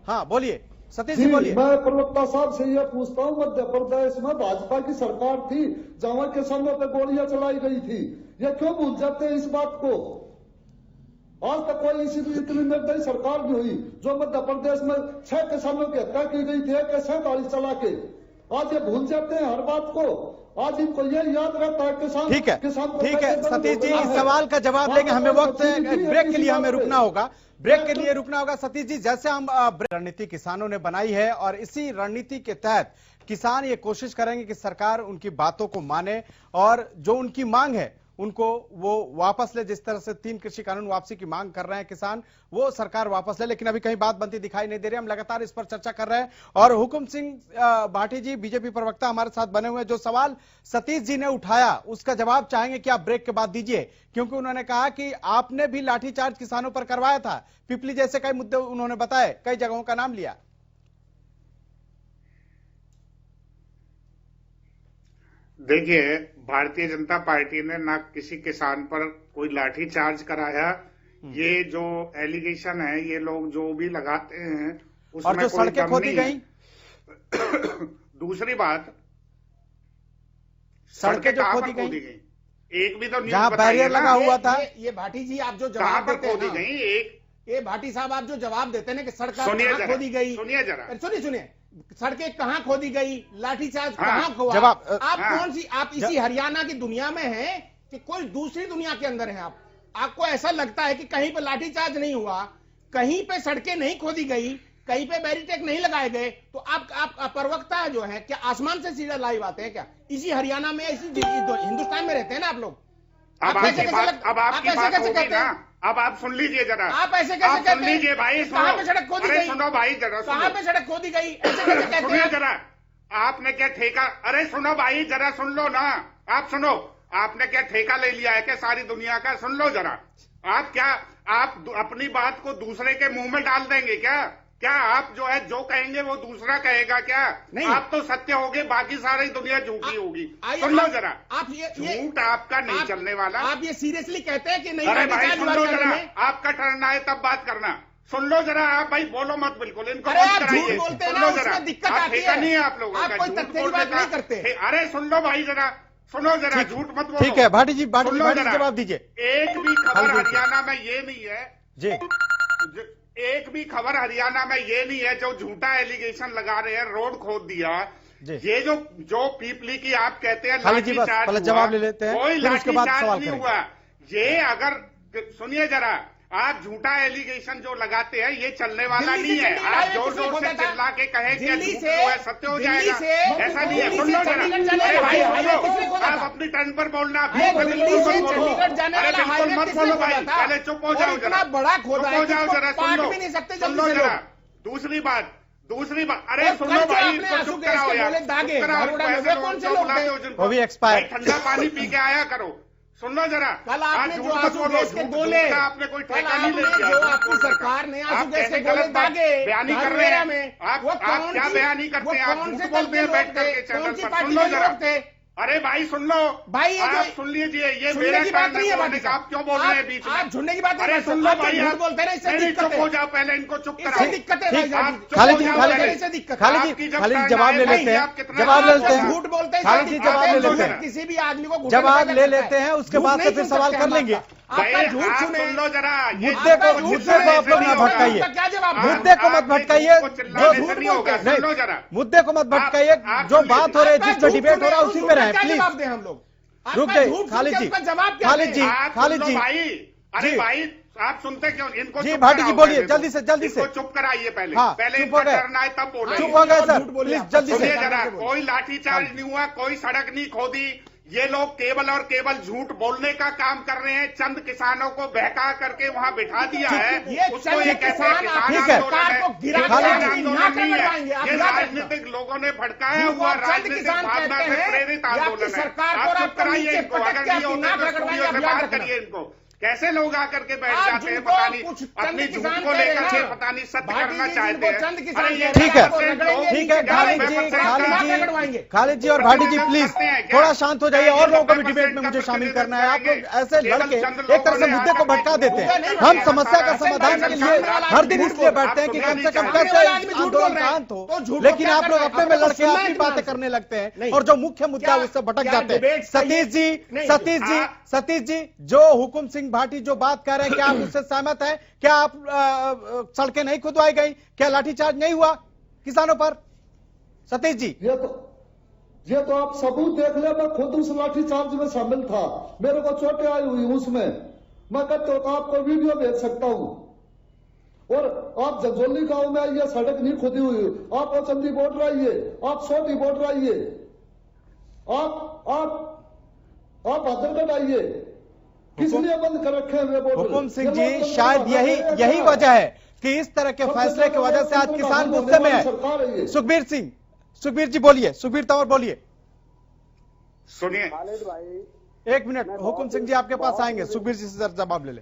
हाँ बोलिए सतीश जी, बोलिए। मैं प्रवक्ता साहब से यह पूछता हूँ, मध्य प्रदेश में भाजपा की सरकार थी जहां किसानों पर गोलियां चलाई गई थी, ये क्यों भूल जाते हैं इस बात को? आज तक कोई इतनी निर्दयी सरकार नहीं हुई जो मध्य प्रदेश में 6 किसानों की हत्या की गई थी, 47 चला के। आज ये भूल जाते हैं हर बात को। आज इनको ये याद रहता है किसान। ठीक है सतीश जी, इस सवाल का जवाब लेंगे। हमें वक्त ब्रेक के लिए हमें रुकना होगा, सतीश जी। जैसे हम रणनीति किसानों ने बनाई है और इसी रणनीति के तहत किसान ये कोशिश करेंगे कि सरकार उनकी बातों को माने और जो उनकी मांग है उनको वो वापस ले। जिस तरह से 3 कृषि कानून वापसी की मांग कर रहे हैं किसान, वो सरकार वापस ले, लेकिन अभी कहीं बात बनती दिखाई नहीं दे रही। हम लगातार इस पर चर्चा कर रहे हैं और हुकुम सिंह भाटी जी, बीजेपी प्रवक्ता, हमारे साथ बने हुए हैं। जो सवाल सतीश जी ने उठाया उसका जवाब चाहेंगे कि आप ब्रेक के बाद दीजिए, क्योंकि उन्होंने कहा कि आपने भी लाठीचार्ज किसानों पर करवाया था। पिपली जैसे कई मुद्दे उन्होंने बताए, कई जगहों का नाम लिया। देखिए, भारतीय जनता पार्टी ने ना किसी किसान पर कोई लाठी चार्ज कराया। ये जो एलिगेशन है, ये लोग जो भी लगाते हैं उसमें और जो सड़कें खोदी गई। दूसरी बात, सड़कें जो खोदी गई, एक भी तो जहां बैरियर लगा हुआ था। ये भाटी जी, आप जो जवाब देते हैं, खोदी गई एक, ये भाटी साहब आप जो जवाब देते हैं ना कि सड़क कहां खोदी गई, सुनिए जरा, सुनिए, सड़कें कहां खोदी गई, लाठीचार्ज कहां हुआ, जवाब आप कौन सी, आप इसी हरियाणा की दुनिया में हैं कि कोई दूसरी दुनिया के अंदर है? आपको ऐसा लगता है कि कहीं पे लाठीचार्ज नहीं हुआ, कहीं पे सड़कें नहीं खोदी गई, कहीं पे बैरिकेड नहीं लगाए गए, तो आप प्रवक्ता जो है क्या आसमान से सीधा लाइव आते हैं क्या? इसी हरियाणा में, इसी हिंदुस्तान में रहते हैं ना आप लोग। अब आपकी बात होगी ना, अब आप सुन लीजिए जरा। आप ऐसे कैसे कहते हैं? सुन लीजिए भाई, कहां पे सड़क खोदी गई? सुनो भाई जरा, कहां पे सड़क खोदी गई? ऐसे कैसे कहते सुनिए हैं? जरा, आपने क्या ठेका, अरे सुनो भाई जरा, सुन लो ना, आप सुनो, आपने क्या ठेका ले लिया है क्या सारी दुनिया का? सुन लो जरा, आप अपनी बात को दूसरे के मुंह में डाल देंगे क्या? क्या आप जो है जो कहेंगे वो दूसरा कहेगा क्या? नहीं, आप तो सत्य होगे, बाकी सारी दुनिया झूठी होगी। सुन लो जरा, आप ये झूठ आपका नहीं चलने वाला। आप ये सीरियसली कहते हैं कि नहीं? अरे भाई सुन लो जरा, आपका टर्न आए तब बात करना। सुन लो जरा, आप भाई बोलो मत, बिल्कुल इनको मत कराइए। सुन लो जरा, दिक्कत आती है नहीं है आप लोगों का, कोई तथ्य की बात नहीं करते। अरे सुन लो भाई जरा, सुनो जरा, झूठ मत बोलो। ठीक है भाटी जी, भाटी जी जवाब दीजिए। एक भी खबर हरियाणा में ये नहीं है जी, एक भी खबर हरियाणा में ये नहीं है जो झूठा एलिगेशन लगा रहे हैं, रोड खोद दिया। ये जो पीपली की आप कहते हैं लाठीचार्ज, जवाब ले लेते हैं, कोई लाठीचार्ज नहीं हुआ। ये अगर सुनिए जरा, आप झूठा एलिगेशन जो लगाते हैं ये चलने वाला नहीं है। आप जोर जोर से चिल्ला के कहें कि झूठ जो है सत्य हो जाएगा, ऐसा नहीं है। सुन लो जरा, अरे भाई सुन लो, आप अपनी टर्न पर बोलना, बिल्कुल मत बोलो भाई, पहले चुप हो जाओ जरा, चुप हो जाओ जरा, सुन लो जरा। दूसरी बात, अरे सुन लो भाई, इसको चुप कराओ यार, चुप कराओ, वो भी एक्सपायर। ठंडा पानी पी के आया करो। सुन लो जरा, कल आपने जो आंसू गैस के बोले, आपने कोई ठेका नहीं ले लिया। जो आपकी सरकार ने आंसू गैस के बोले दागे बयानी कर रहे हैं, आप क्या बयानी करते हैं? आप झूठ बोलते हैं बैठ करके चैनल पर। सुन लो जरा, अरे भाई सुन लो भाई, आप सुन लीजिए, ये मेरा बात नहीं है। आप क्यों बोल रहे हैं बीच में? आप झुंडने की बात अरे सुन लो भाई, आप बोलते हैं, इससे चुप हो जाओ, पहले इनको चुप कराओ। दिक्कत है खालिद जी जवाब ले लेते हैं, झूठ बोलते हैं, खालिद जी जवाब ले लेते हैं, किसी भी आदमी को जवाब ले लेते हैं, उसके बाद से फिर सवाल कर लेंगे। आपका झूठ सुने, सुन लो जरा, मुद्दे को आप लोग ना भटकाइए, क्या जवाब? मुद्दे को मत भटकाइए, नहीं होगा। सुन लो जरा, मुद्दे को मत भटकाइए, जो बात हो रही है, जिस पर डिबेट हो रहा है उसी में रहें प्लीज। जवाब दें हम लोग, रुक जाइए खालिद जी, खालिद जी भाई, अरे भाई आप सुनते क्यों? इनको जी भाटी जी बोलिए, जल्दी से चुप कराइए पहले। हाँ, पहले चुप हो गए, करना है तब बोलो। चुप हो गए सर, प्लीज जल्दी से। जरा, कोई लाठीचार्ज नहीं हुआ, कोई सड़क नहीं खोदी। ये लोग केवल और केवल झूठ बोलने का काम कर रहे हैं। चंद किसानों को बहका करके वहां बिठा दिया है। उसको ये कैसे किसान आंदोलन नहीं है, ये राजनीतिक लोगों ने भड़काया हुआ राजनीतिक भावना से प्रेरित आंदोलन है। आप चुप कराइए इनको, अगर नहीं होते तो स्टूडियो से बात करिए इनको। कैसे लोग आकर के बैठ जाते हैं, पता नहीं अपनी झूठ को लेकर के पता नहीं सत्य करना चाहते हैं। अरे ये ठीक है खालिद जी और भाटी जी प्लीज थोड़ा शांत हो जाइए, और लोगों को भी डिबेट में मुझे शामिल करना है। आप लोग ऐसे लड़के एक तरह से मुद्दे को भटका देते हैं। हम समस्या का समाधान के लिए हर दिन इसलिए बैठते हैं कि कम से कम कैसे आंदोलन शांत हो, लेकिन आप लोग अपने में लड़के अपनी बातें करने लगते हैं और जो मुख्य मुद्दा है उससे भटक जाते हैं। सतीश जी जो हुकुम सिंह भाटी जो बात कर रहे हैं, क्या आप उससे सहमत हैं? क्या आप सड़कें नहीं खुदवाई गई? क्या लाठीचार्ज नहीं हुआ किसानों पर? सतीश जी ये तो आप सबूत देख ले, मैं खुद उस लाठीचार्ज में शामिल था, मेरे को चोटें आई हुई उसमें, मैं कहते हो तो आपको वीडियो भेज सकता हूं। और आप जंजोली गांव में आइए, सड़क नहीं खुदी हुई, आप ओचंदी बॉर्डर आइए, आप सोटी बॉर्डर आइए, आप आदरगढ़ आइए, किसने बंद कर रखे हैं बॉर्डर? हुकुम सिंह जी शायद यही वजह है कि इस तरह के फैसले की वजह से आज किसान गुस्से में है। सुखबीर जी बोलिए, सुखबीर तंवर बोलिए। सुनिए खालिद भाई, एक मिनट, हुकुम सिंह जी आपके पास आएंगे, सुखबीर जी से जवाब ले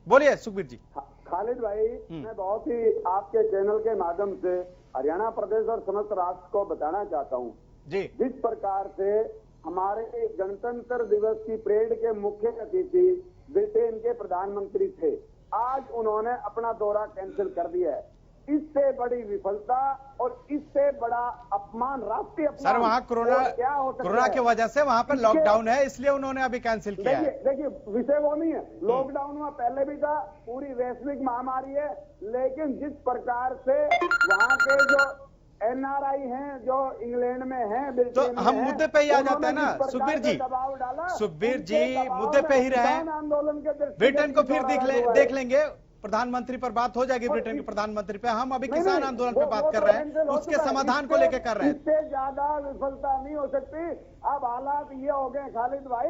बोलिए सुखबीर जी। खालिद भाई, मैं बहुत ही आपके चैनल के माध्यम से हरियाणा प्रदेश और समस्त राष्ट्र को बताना चाहता हूँ जी, जिस प्रकार से हमारे गणतंत्र दिवस की परेड के मुख्य अतिथि ब्रिटेन के प्रधानमंत्री थे, आज उन्होंने अपना दौरा कैंसिल कर दिया है। इससे बड़ी विफलता और इससे बड़ा अपमान, राष्ट्रीय अपमान सर वहां कोरोना की वजह से वहां पर लॉकडाउन है, इसलिए उन्होंने अभी कैंसिल किया है। देखिए विषय वो नहीं है, लॉकडाउन में पहले भी था, पूरी वैश्विक महामारी है, लेकिन जिस प्रकार से वहां के जो NRI हैं जो इंग्लैंड में हैं, तो हम मुद्दे पे ही आ जाते हैं ना सुखबीर जी। दबाव डाला, सुखबीर जी मुद्दे पे ही रहे, आंदोलन के ब्रिटेन को फिर देख लेंगे, प्रधानमंत्री पर बात हो जाएगी, ब्रिटेन के प्रधानमंत्री पे। हम अभी किसान आंदोलन पे बात कर रहे हैं, उसके समाधान को लेकर कर रहे हैं। इससे ज्यादा विफलता नहीं हो सकती। अब हालात ये हो गए खालिद भाई,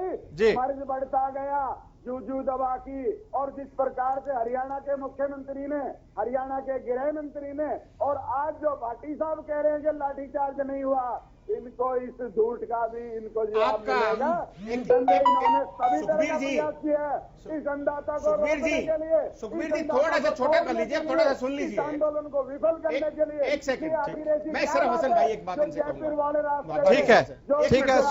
मर्ज बढ़ता गया, जूझू दवा की, और जिस प्रकार से हरियाणा के मुख्यमंत्री ने, हरियाणा के गृह मंत्री ने, और आज जो भाटी साहब कह रहे हैं कि लाठीचार्ज नहीं हुआ, इनको इस झूठ का भी इनको जवाब आपका मिलेगा। एक- इन्होंने सभी तरह सुखबीर का जी, प्रयास किया है इस अन्नदाता को सुखबीर रोकने जी, के लिए, सुखबीर इस जी, अन्नदाता थोड़ा सा को छोटा कर तोड़ने लीजिए, के थोड़ा सा लिए, सुन लीजिए। इस आंदोलन को विफल करने के लिए एक सेकंड, ये आखिर ऐसी मैं क्या सिर्फ बात हसन है भाई एक बात जो इनसे जयपुर कहूंगा। वाले रास्ते ठीक है, जो ठीक है,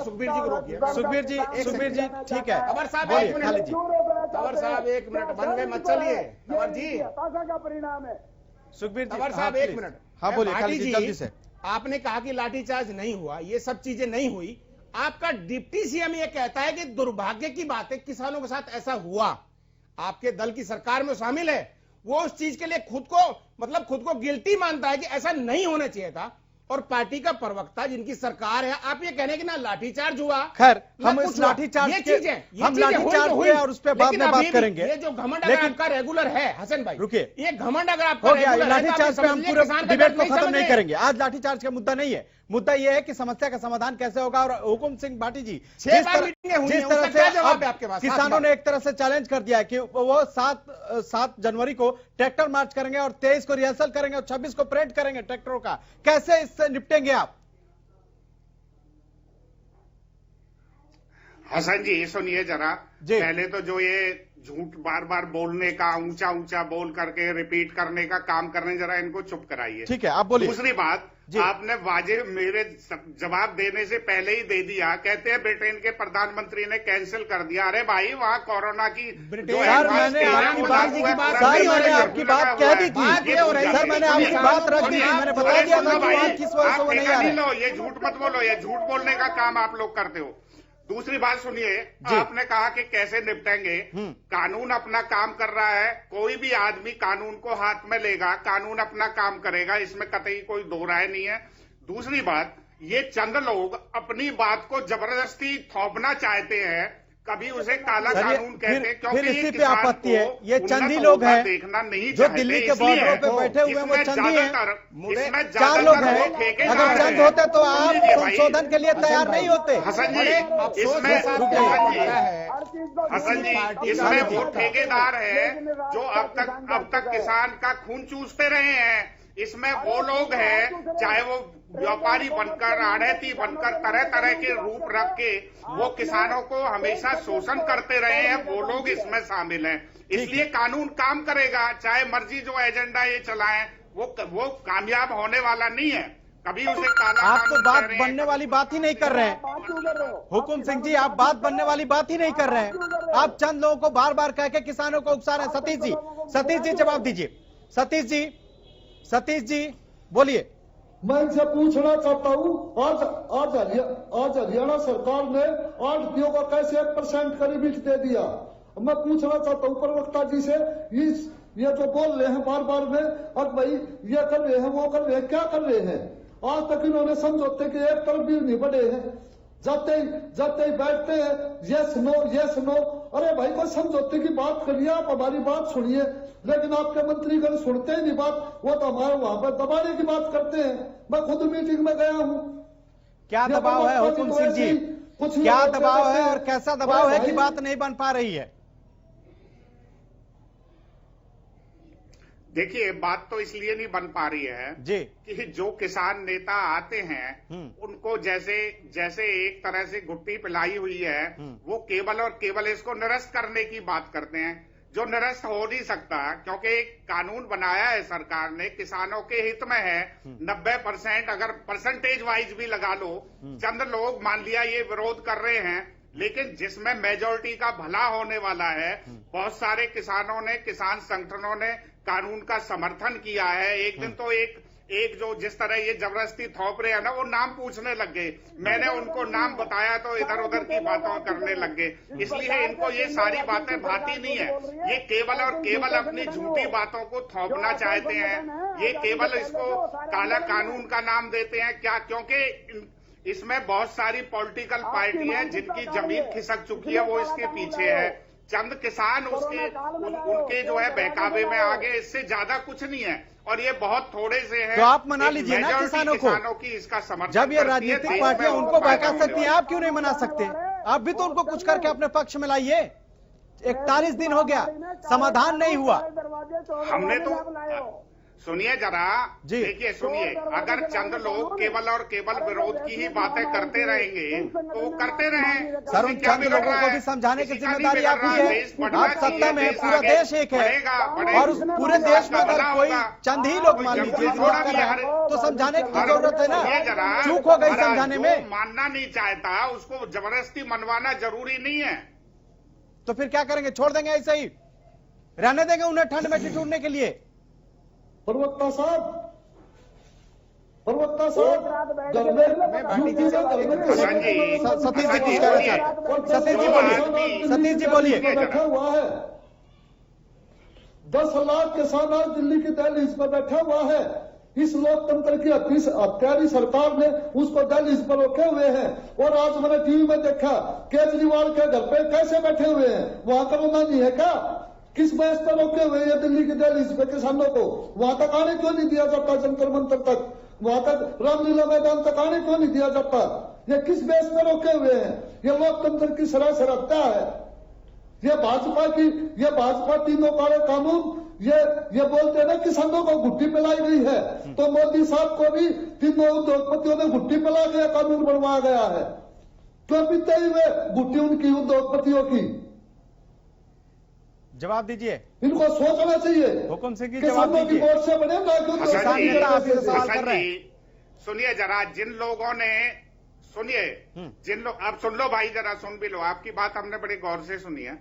सुखबीर जी को रोकिए। सुखबीर जी, ठीक है। अमर साहब बोलिए, एक खालिद मिनट, जी। तंवर साहब एक मिनट, बन गए मत चलिए। तंवर जी, हताशा का परिणाम है। सुखबीर जी, तंवर साहब हाँ, एक प्लीज। मिनट। हाँ बोलिए भाटी खालिद जी, जल्दी से। आपने कहा कि लाठीचार्ज नहीं हुआ, ये सब चीजें नहीं हुई। आपका डिप्टी सीएम ये कहता है कि दुर्भाग्य की बात है किसानों के साथ ऐसा हुआ। आपके दल की सरकार में शामिल है, वो उस चीज के लिए खुद को गिल्टी मानता है कि ऐसा नहीं होना चाहिए था। और पार्टी का प्रवक्ता जिनकी सरकार है, आप ये कहने कि ना लाठीचार्ज हुआ, खैर ना हम कुछ इस हुआ। लाठीचार्ज ये के चीजें हम लाठीचार्ज हुई पे तो और उस पे बाद लेकिन में अभी बात भी करेंगे। ये जो घमंड अगर लेकिन आपका रेगुलर है हसन भाई, रुकिए, ये घमंड अगर आपका हो गया, रेगुलर है, तो आप लाठीचार्ज पे हम समझिए पूरे किसान का डिबेट दर्द को नहीं खत्म समझ नहीं रहे। करेंगे। आज लाठीचार्ज का मुद्दा नहीं है, मुद्दा यह है कि समस्या का समाधान कैसे होगा। और हुकुम सिंह भाटी जी, 6 बार मीटिंगें हुई हैं, जिस तरह उसका क्या से जवाब अब है आपके पास? 7 किसानों बार। ने एक तरह से चैलेंज कर दिया है कि वो 7 जनवरी को ट्रैक्टर मार्च करेंगे और 23 को रिहर्सल करेंगे और 26 को परेड करेंगे ट्रैक्टरों का। कैसे इससे निपटेंगे आप? हसन जी सुनिए जरा, जी। पहले तो जो ये झूठ बार बार बोलने का, ऊंचा ऊंचा बोल करके रिपीट करने का काम करने, जरा इनको चुप कराइए। ठीक है, आप बोलिए। दूसरी बात, जी। आपने वाजिब मेरे जवाब देने से पहले ही दे दिया। कहते हैं ब्रिटेन के प्रधानमंत्री ने कैंसिल कर दिया। अरे भाई, वहाँ कोरोना की ब्रिटेन- जो सर, एडवांस मैंने टेस्ट आपकी है, बात वो की पूरा बात पूरा नहीं सर, हो मैंने रही है। आपकी बात कह दी बात थी। ये हो रही है। सर, मैंने आपकी बात रख दी थी, मैंने बता दिया था कि वहाँ किस वजह से वो नहीं आ रहे। लो, ये झूठ मत बोलो, ये झूठ बोलने का काम आप लोग करते हो। दूसरी बात सुनिए, आपने कहा कि कैसे निपटेंगे। कानून अपना काम कर रहा है, कोई भी आदमी कानून को हाथ में लेगा, कानून अपना काम करेगा, इसमें कतई कोई दो राय नहीं है। दूसरी बात, ये चंद लोग अपनी बात को जबरदस्ती थोपना चाहते हैं, कभी उसे काला सर, ये कानून कहते हैं, फिर क्योंकि इसी ये पे किसान आपत्ति है। को ये चंद ही उन्नत लोग होता हैं देखना नहीं जो चाहते। दिल्ली के इसलिए बॉर्डरों पे बैठे हुए हैं, वो इसमें चंद ही हैं। इसमें चार लोग हैं। ज्यादातर ठेकेदार अगर चंद हैं। होते तो आप सुन लीजिए भाई। संशोधन के लिए तैयार नहीं होते। हसन जी, अफसोस इसमें के साथ क्या होता है, हर चीज को हसन जी, पार्टी इसमें का वो होता। ठेकेदार है लेकिन जो अब तक किसान का खून चूसते रहे हैं। इसमें वो लोग हैं, चाहे वो व्यापारी बनकर, आढ़ती बनकर, तरह तरह के रूप रख के वो किसानों को हमेशा शोषण करते रहे हैं, वो लोग इसमें शामिल हैं। इसलिए कानून काम करेगा, चाहे मर्जी जो एजेंडा ये चलाएं, वो कामयाब होने वाला नहीं है। कभी उसे काला आप तो कानून बात कह रहे हैं, बनने वाली बात ही नहीं कर रहे हैं। बात क्यों कर रहे हो? हुकुम सिंह जी, आप बात बनने वाली बात ही नहीं कर रहे हैं। आप चंद लोगों को बार बार कह के किसानों को उकसा रहे हैं। सतीश जी जवाब दीजिए। सतीश जी बोलिए। मैं इनसे पूछना चाहता हूँ, आज हरियाणा सरकार ने आढ़तियों को कैसे 1% का रिबीट दे दिया। मैं पूछना चाहता हूँ प्रवक्ता जी से, ये जो बोल रहे हैं बार बार में, अब भाई ये कर रहे हैं, वो कर रहे हैं, क्या कर रहे हैं? आज तक इन्होंने समझौते के एक तरफ भी नहीं बढ़े हैं। जाते ही बैठते हैं, यस नो। अरे भाई, कोई समझौते की बात करिए, आप हमारी बात सुनिए। लेकिन आपके मंत्रीगण सुनते ही नहीं बात, वो तो हमारे वहां पर दबाने की बात करते हैं। मैं खुद मीटिंग में गया हूँ। क्या दबाव है हुकुम सिंह जी? क्या दबाव है और कैसा दबाव है कि बात नहीं बन पा रही है? देखिए, बात तो इसलिए नहीं बन पा रही है जी कि जो किसान नेता आते हैं उनको जैसे एक तरह से गुट्टी पिलाई हुई है, वो केवल और केवल इसको निरस्त करने की बात करते हैं, जो निरस्त हो नहीं सकता। क्योंकि एक कानून बनाया है सरकार ने, किसानों के हित में है। 90% अगर परसेंटेज वाइज भी लगा लो, चंद लोग मान लिया ये विरोध कर रहे हैं, लेकिन जिसमें मेजोरिटी का भला होने वाला है, बहुत सारे किसानों ने, किसान संगठनों ने कानून का समर्थन किया है। एक दिन तो एक जो जिस तरह ये जबरदस्ती थोप रहे हैं ना, वो नाम पूछने लग गए। मैंने उनको नाम बताया तो इधर उधर की बातों करने लग गए। इसलिए इनको ये सारी बातें भाती नहीं है। ये केवल और केवल अपनी झूठी बातों को थोपना चाहते हैं। ये केवल इसको काला कानून का नाम देते हैं। क्या? क्योंकि इसमें बहुत सारी पॉलिटिकल पार्टी है जिनकी जमीन खिसक चुकी है, वो इसके पीछे है। चंद किसान उनके जो है बहकावे में आगे, इससे ज्यादा कुछ नहीं है। और ये बहुत थोड़े से हैं। तो आप मना लीजिए ना किसानों की इसका समर्थन। जब ये राजनीतिक पार्टियां उनको बहका सकती हैं, आप क्यों नहीं मना सकते? आप भी तो उनको कुछ करके अपने पक्ष में लाइए। 41 दिन हो गया, समाधान नहीं हुआ। हमने तो सुनिए जरा, देखिए सुनिए, अगर चंद लोग केवल और केवल विरोध की ही बातें करते रहेंगे तो वो करते रहें। सर, उन चंद लोगों को भी समझाने की जिम्मेदारी आपकी है। आप सत्ता में, पूरा देश एक है और उस पूरे देश में अगर कोई चंद ही लोग मान लीजिए तो समझाने की जरूरत है ना। चूक हो गई समझाने में। मानना नहीं चाहता उसको जबरदस्ती मनवाना जरूरी नहीं है। तो फिर क्या करेंगे? छोड़ देंगे ऐसे ही? रहने देंगे उन्हें ठंड में ठिठुरने के लिए? प्रवक्ता साहब, घर में सतीश जी कुछ कह रहे हैं। सतीश जी बोलिए, सतीश जी बोलिए। बैठा हुआ है 10 लाख किसान आज दिल्ली की दहलीज पर बैठा हुआ है। इस लोकतंत्र की हत्यारी सरकार ने उसको दहलीज पर रोके हुए हैं। और आज मैंने टीवी में देखा केजरीवाल के घर पे कैसे बैठे हुए हैं। वहां कोरोना नहीं है क्या? किस बहस पर रोके हुए हैं दिल्ली की दहलीज पे किसानों को? वहां तक आने क्यों नहीं दिया जाता? जंतर मंतर तक, वहां तक रामलीला मैदान तक आने क्यों नहीं दिया जाता? ये किस बहस पर रोके हुए हैं? ये लोकतंत्र की सरासर हत्या है। ये भाजपा तीनों काले कानून ये बोलते हैं ना किसानों को घुट्टी पिलाई गई है। तो मोदी साहब को भी तीनों उद्योगपतियों ने घुट्टी पिला गया, कानून बनवाया गया है। क्यों पीते हुए घुट्टी उनकी उद्योगपतियों की? जवाब दीजिए। इनको सोचना चाहिए। हुकुम सिंह जी जवाब किसानों की दीजिए। वोट से बने ना क्यों? आपसे सवाल कर रहे हैं। सुनिए जरा, जिन लोगों ने सुनिए, जिन लोग, आप सुन लो भाई, जरा सुन भी लो, आपकी बात हमने बड़ी गौर से सुनी है।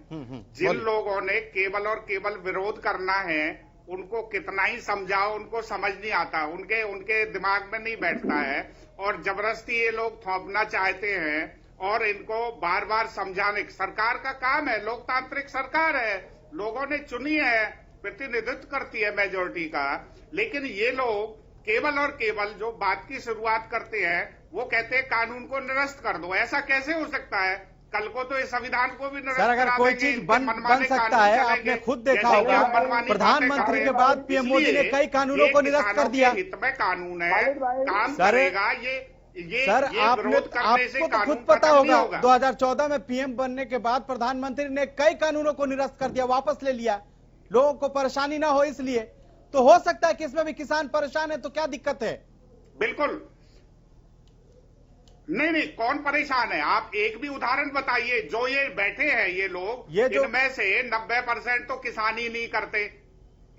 जिन लोगों ने केवल और केवल विरोध करना है उनको कितना ही समझाओ उनको समझ नहीं आता, उनके दिमाग में नहीं बैठता है और जबरदस्ती ये लोग थोपना चाहते हैं और इनको बार बार समझाने। सरकार का काम है, लोकतांत्रिक सरकार है, लोगों ने चुनी है, प्रतिनिधित्व करती है मेजोरिटी का। लेकिन ये लोग केवल और केवल जो बात की शुरुआत करते हैं वो कहते हैं कानून को निरस्त कर दो। ऐसा कैसे हो सकता है? कल को तो इस संविधान को भी निरस्त सर, अगर कोई चीज बन सकता है, आपने खुद देखा होगा प्रधानमंत्री के बाद पीएम मोदी ने कई कानूनों को निरस्त कर दिया। हित में कानून है, काम करेगा ये सर, आपको तो खुद पता होगा 2014 में पीएम बनने के बाद प्रधानमंत्री ने कई कानूनों को निरस्त कर दिया, वापस ले लिया, लोगों को परेशानी ना हो इसलिए। तो हो सकता है कि इसमें भी किसान परेशान है, तो क्या दिक्कत है? बिल्कुल नहीं, कौन परेशान है? आप एक भी उदाहरण बताइए। जो ये बैठे हैं ये लोग, इनमें से 90% तो किसान ही नहीं करते,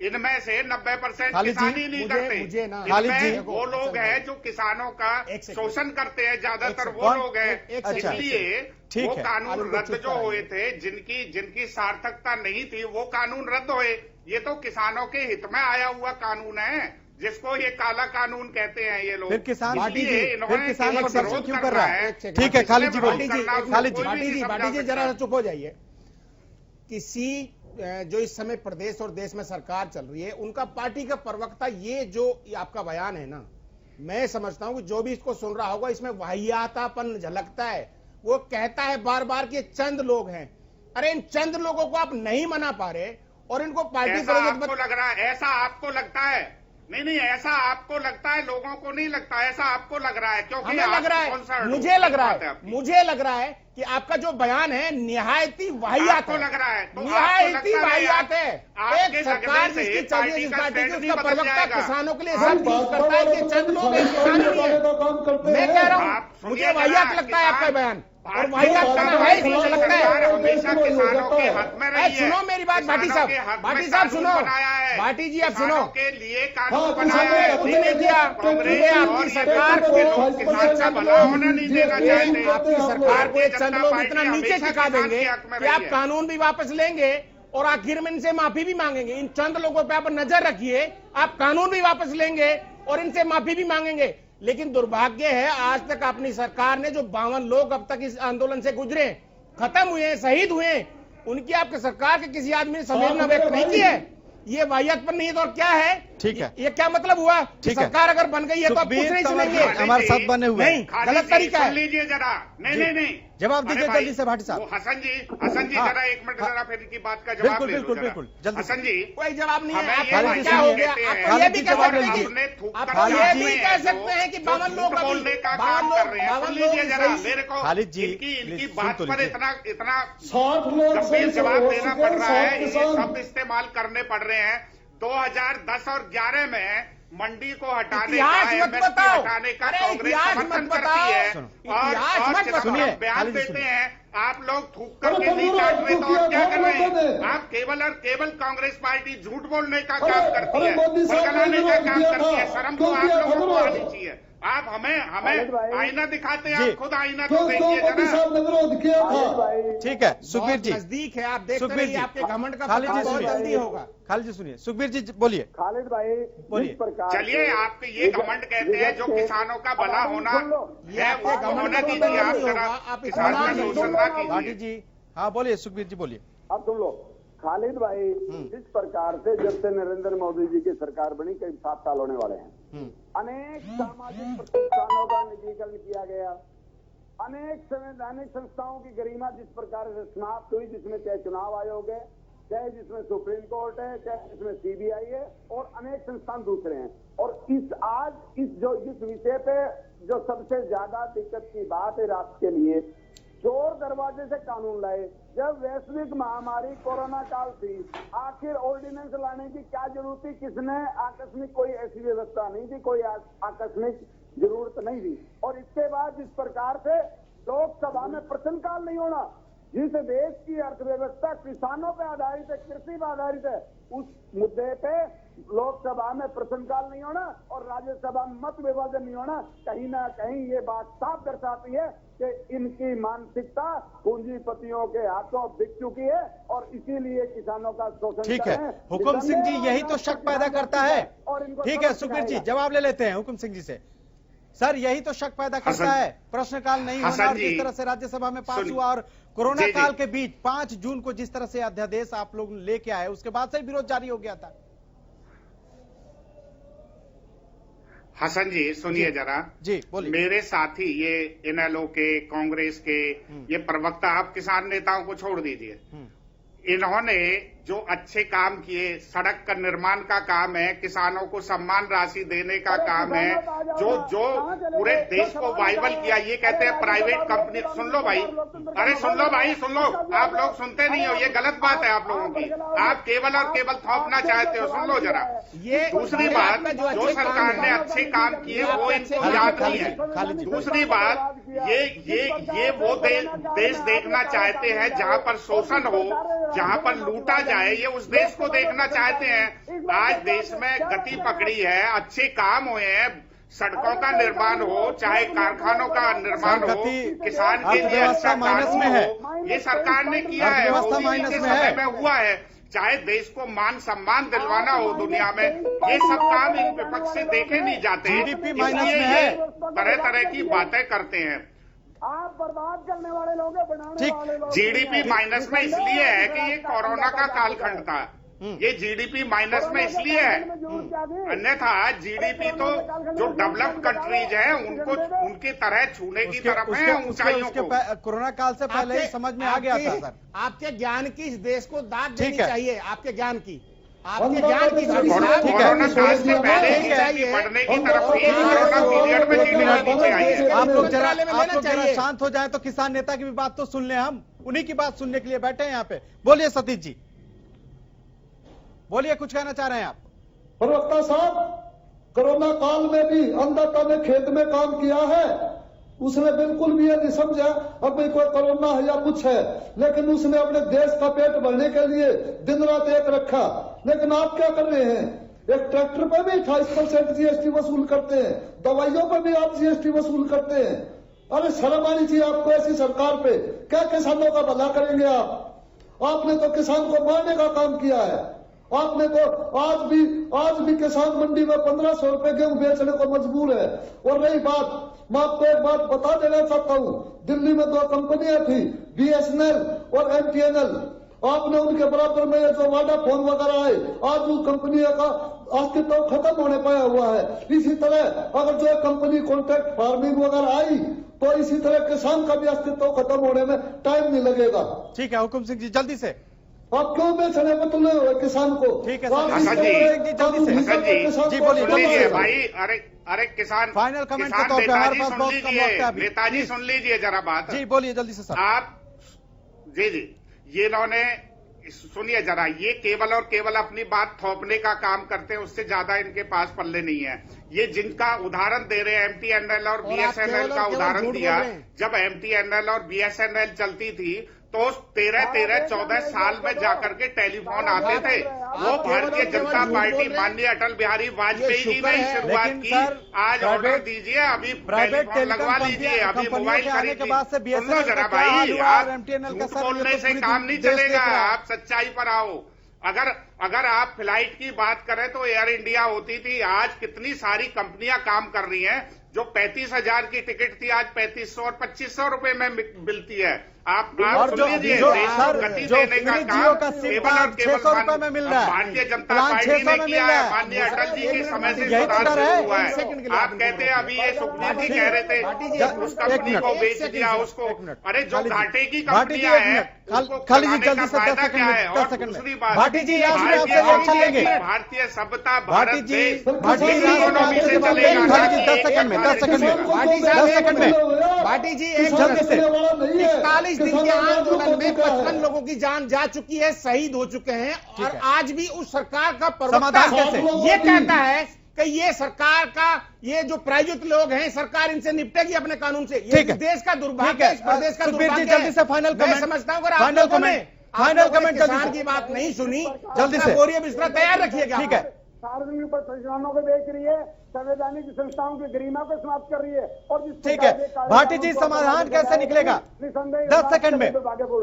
इनमें से 90% किसान ही नहीं करते। इनमें वो लोग हैं जो किसानों का शोषण करते हैं, ज्यादातर वो लोग हैं। इसलिए वो कानून रद्द जो हुए थे, जिनकी सार्थकता नहीं थी, वो कानून रद्द हुए। ये तो किसानों के हित में आया हुआ कानून है, जिसको ये काला कानून कहते हैं ये लोग। फिर किसान एक्सेप्शन क्यों कर रहा है? ठीक है खालिद जी, भाटी जी जरा चुप हो जाइए। किसी जो इस समय प्रदेश और देश में सरकार चल रही है, उनका पार्टी का प्रवक्ता ये जो आपका बयान है ना, मैं समझता हूं कि जो भी इसको सुन रहा होगा इसमें वाहियातापन झलकता है। वो कहता है बार बार कि चंद लोग हैं। अरे इन चंद लोगों को आप नहीं मना पा रहे और इनको पार्टी आपको लग रहा है, ऐसा आपको लगता है? नहीं, ऐसा आपको लगता है, लोगों को नहीं लगता, ऐसा आपको लग रहा है। क्योंकि हमें लग रहा है, मुझे लग रहा है कि आपका जो बयान है निहायती वाहियात है, लग रहा है, निहायती वाहियात है। एक सरकार जिसकी चल रही है, जिस पार्टी की, उसका प्रवक्ता किसानों के लिए सब चीज करता है कि चंद लोग किसान नहीं है। मैं कह रहा हूँ मुझे वाहियात लगता है आपका बयान, और वाहियात करना है इसमें लगता है। सुनो मेरी बात भाटी साहब सुनो, भाटी जी आप सुनो। के लिए कानून बनाया नहीं किया, आपकी सरकार नहीं देना चाहते। आपकी सरकार के चंद लोग इतना नीचे टिका देंगे कि आप कानून भी वापस लेंगे और आखिर में इनसे माफी भी मांगेंगे। इन चंद लोगों पे आप नजर रखिए, आप कानून भी वापस लेंगे और इनसे माफी भी मांगेंगे। लेकिन दुर्भाग्य है, आज तक अपनी सरकार ने जो 52 लोग अब तक इस आंदोलन से गुजरे, खत्म हुए, शहीद हुए, उनकी आपकी सरकार के किसी आदमी ने संवेदना व्यक्त नहीं की है। ये वाहियात पर नहीं है तो और क्या है? ठीक है, ये क्या मतलब हुआ? सरकार अगर बन गई है तो आप कुछ नहीं सुनेंगे, हमारे साथ बने हुए नहीं, गलत तरीका है। लीजिए जरा, नहीं, जवाब दीजिए जल्दी से भाटी साहब। हसन जी जरा एक मिनट, जरा फिर की बात का जवाब बिल्कुल हसन जी। कोई जवाब नहीं है। क्या हो गया? आप ये भी कह सकते हैं कि 52 लोग खालिद जी इनकी बात पर इतना 60 लोग जवाब देना पड़ रहा है, ये शब्द इस्तेमाल करने पड़ रहे हैं। 2010 और 11 में मंडी को हटाने का, इतिहास मत MSP बताओ। हटाने का अरे कांग्रेस इतिहास समर्थन मत करती बताओ। है इतिहास और मत किसान बताओ। बयान देते हैं। आप लोग थूक करके नहीं काट रहे तो और क्या कर रहे हैं? आप केवल और केवल कांग्रेस पार्टी झूठ बोलने का काम करती है, बरगलाने का काम करती है। शर्म तो आप लोगों को आनी चाहिए। आप हमें आईना दिखाते हैं, आप खुद आईना तो देखिए जरा। विरोध किया था। ठीक है सुखबीर जी, नजदीक है, आप देखते सुखबीर रहिए, जी, आपके घमंड का खालिद जी पता बहुत सुनिए। जल्दी होगा। खालिद जी सुनिए, सुखबीर जी बोलिए। खालिद भाई, बोलिए। जिस प्रकार चलिए, से- आपके ये घमंड कहते हैं जो किसानों का भला होना ये है, आपके वो घमंड होना का कीजिए। पता आप नहीं जरा होगा, आप किसान इतना का नहीं शोषणता भाटी कीजिए। जी, हाँ बोलिए सुखबीर जी बोलिए। अब सुन लो खालिद भाई, जिस प्रकार से जब से नरेंद्र मोदी जी की सरकार बनी करीब 7 साल होने वाले हैं, अनेक सामाजिक प्रतिष्ठानों का निजीकरण किया गया, अनेक संवैधानिक संस्थाओं की गरिमा जिस प्रकार से समाप्त हुई, जिसमें चाहे चुनाव आयोग है, चाहे जिसमें सुप्रीम कोर्ट है, चाहे जिसमें सीबीआई है और अनेक संस्थान दूसरे हैं। और जिस विषय पे जो सबसे ज्यादा दिक्कत की बात है राष्ट्र के लिए, चोर दरवाजे से कानून लाए। जब वैश्विक महामारी कोरोना काल थी, आखिर ऑर्डिनेंस लाने की क्या जरूरत थी? किसने आकस्मिक कोई ऐसी व्यवस्था नहीं थी, कोई आकस्मिक जरूरत नहीं थी। और इसके बाद जिस प्रकार से लोकसभा में प्रश्नकाल नहीं होना, जिस देश की अर्थव्यवस्था किसानों पे आधारित है, कृषि पे आधारित है, उस मुद्दे पे लोकसभा में प्रश्नकाल नहीं होना और राज्यसभा में मत विभाजन नहीं होना, कहीं ना कहीं ये बात साफ दर्शाती है कि इनकी मानसिकता पूंजीपतियों के हाथों बिक चुकी है और इसीलिए किसानों का शोषण ठीक कर है, रहे हैं। हुकुम सिंह जी यही तो शक पैदा करता है। और इनको ठीक है समझ सुखबीर जी, सिखाएगा। जवाब ले लेते हैं हुकुम सिंह जी से। सर यही तो शक पैदा करता हसन- है, प्रश्नकाल नहीं होना हसन और जिस जी, तरह से राज्यसभा में पास सुन- हुआ और कोरोना जी, जी। काल के बीच 5 जून को जिस तरह से अध्यादेश आप लोग लेके आए, उसके बाद से ही विरोध जारी हो गया था। हसन जी सुनिए जरा। जी बोलिए। मेरे साथी ये इनेलो के, कांग्रेस के ये प्रवक्ता, आप किसान नेताओं को छोड़ दीजिए, इन्होंने जो अच्छे काम किए, सड़क का निर्माण का काम है, किसानों को सम्मान राशि देने का काम है, जो पूरे देश को वाइबल किया, ये कहते हैं प्राइवेट कंपनी। सुन लो भाई, अरे सुन लो भाई, सुन लो। आप लोग सुनते नहीं हो, ये गलत बात है आप लोगों की। आप केवल और केवल थोपना चाहते हो। सुन लो जरा। ये दूसरी बात, जो सरकार ने अच्छे काम किए वो इनको याद नहीं है। दूसरी बात, ये वो देश देखना चाहते हैं जहां पर शोषण हो, जहां पर लूटा जाए, ये उस देश को देखना चाहते हैं। आज देश में गति पकड़ी है, अच्छे काम हुए हैं, सड़कों का निर्माण हो, चाहे कारखानों का निर्माण हो, किसान के लिए अच्छा कानून हो, ये सरकार ने किया है। मोदी जी के समय में हुआ है। चाहे देश को मान सम्मान दिलवाना हो दुनिया में, ये सब काम इन विपक्ष से देखे नहीं जाते। GDP माइनस इसलिए में ये है। तरह तरह की बातें करते हैं। आप बर्बाद करने वाले लोग हैं, बनाने ठीक, वाले लोग। जीडीपी माइनस में इसलिए है कि ये कोरोना का कालखंड था। ये जीडीपी माइनस में इसलिए है, अन्यथा जीडीपी तो जो डेवलप्ड कंट्रीज हैं उनको उनकी तरह छूने की तरफ है ऊंचाइयों को। कोरोना काल से पहले ही समझ में आ गया था सर। आपके ज्ञान की इस देश को दाद देनी ठीक है। चाहिए, आपके ज्ञान की, आपके ज्ञान की कोरोना काल से पहले जीडीपी बढ़ने की तरफ थी, कोरोना पीरियड में जीडीपी नीचे आई है। आप लोग जरा मंत्रालय में लेना आप लोग जरा चाहिए। शांत हो जाए तो किसान नेता की भी बात तो सुन लें, हम उन्हीं की बात सुनने के लिए बैठे हैं यहाँ पे। बोलिए सतीश जी, बोलिए, कुछ कहना चाह रहे हैं आप? प्रवक्ता साहब, कोरोना काल में भी अन्नदाता ने खेत में काम किया है, उसने बिल्कुल भी ये नहीं समझा अब कोई कोरोना है या कुछ है, लेकिन उसने अपने देश का पेट भरने के लिए दिन रात एक रखा। लेकिन आप क्या कर रहे हैं? एक ट्रैक्टर पे भी 28% जीएसटी वसूल करते हैं, दवाइयों पर भी आप जीएसटी वसूल करते हैं। अरे शर्म आनी चाहिए आपको ऐसी सरकार पे। क्या किसानों का भला करेंगे आप? आपने तो किसान को मारने का काम किया है। आपने तो आज भी किसान मंडी में 1500 रुपए गेहूं बेचने को मजबूर है। और रही बात, मैं आपको एक बात बता देना चाहता हूं, दिल्ली में 2 कंपनियां थी, BSNL और MTNL। आपने उनके बराबर में जो वोडाफोन वगैरह है, आज उस कंपनी का अस्तित्व खत्म होने पाया हुआ है। इसी तरह अगर जो कंपनी कॉन्ट्रैक्ट फार्मिंग वगैरह आई तो इसी तरह किसान का भी अस्तित्व खत्म होने में टाइम नहीं लगेगा। ठीक है हुकुम सिंह जी, जल्दी से। आप क्यों बेचने में तुले हुए किसान को? ठीक है हसन जी, जी बोलिए, सुन लीजिए भाई। अरे किसान, फाइनल कमेंट के किसान तौर पे हमारे नेताजी पास सुन बहुत कम वक्त है लीजिए, अभी। नेताजी जी। सुन लीजिए जरा बात। जी बोलिए जल्दी से सर। आप जी ये इन्होंने सुनिए जरा, ये केवल और केवल अपनी बात थोपने का काम करते हैं, उससे ज्यादा इनके पास पल्ले नहीं है। ये जिनका उदाहरण दे रहे हैं, MTNL और BSNL का उदाहरण दिया, जब MTNL और BSNL चलती थी तो 13-14 साल में जाकर के टेलीफोन आते थे। वो भारतीय जनता पार्टी माननीय अटल बिहारी वाजपेयी जी ने शुरुआत की। आज ऑर्डर दीजिए, अभी टेलीफोन लगवा लीजिए, अभी मोबाइल खरीदिए। सुन लो जरा भाई, आप झूठ बोलने से काम नहीं चलेगा, आप सच्चाई पर आओ। अगर आप फ्लाइट की बात करें तो एयर इंडिया होती थी, आज कितनी सारी कंपनियां काम कर रही हैं। जो 35,000 की टिकट थी आज 3500 और 2500 रुपए में मिलती है। आप सुन लीजिए, गति देने का काम केवल और केवल भारतीय जनता पार्टी ने किया है। माननीय अटल जी के समय से सुधार शुरू हुआ है। आप कहते हैं अभी ये सुखबीर जी कह रहे थे उस कंपनी को बेच दिया उसको। अरे जो घाटे की कंपनियां हैं खाली जी जल्दी से 10 सेकंड में, और दूसरी बात, भाटी जी भारतीय सभ्यता भारत देश इकोनॉमी से चलेगा। 10 सेकंड में भाटी जी एक जल्दी से 41 दिन के आंदोलन में 55 लोगों की जान जा चुकी है, शहीद हो चुके हैं, और आज भी उस सरकार का प्रवक्ता ये कहता है कि ये सरकार का ये जो प्रायोजित लोग हैं, सरकार इनसे निपटेगी अपने कानून से। ये देश का दुर्भाग्य है, इस प्रदेश का दुर्भाग्य है। जल्दी से फाइनल कमेंट। मैं समझता हूं अगर आप लोगों ने किसान की बात नहीं सुनी, जल्दी से बोरिया बिस्तरा तैयार रखिएगा। ठीक है, सार्वजनिक प्रतिष्ठानों को बेच रही है, संवैधानिक संस्थाओं की गरिमा को समाप्त कर रही है, और ठीक है भाटी जी, समाधान कैसे निकलेगा? 10 सेकंड में,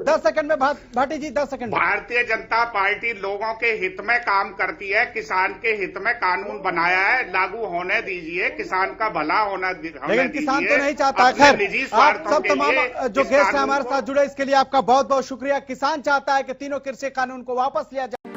10 सेकंड में भाटी जी, 10 सेकंड। भारतीय जनता पार्टी लोगों के हित में काम करती है, किसान के हित में कानून बनाया है, लागू होने दीजिए, किसान का भला होना दीजिए। लेकिन किसान तो नहीं चाहता। खैर, आप सब तमाम जो गेस्ट हैं हमारे साथ जुड़े, इसके लिए आपका बहुत बहुत शुक्रिया। किसान चाहता है कि तीनों कृषि कानून को वापस लिया जाए।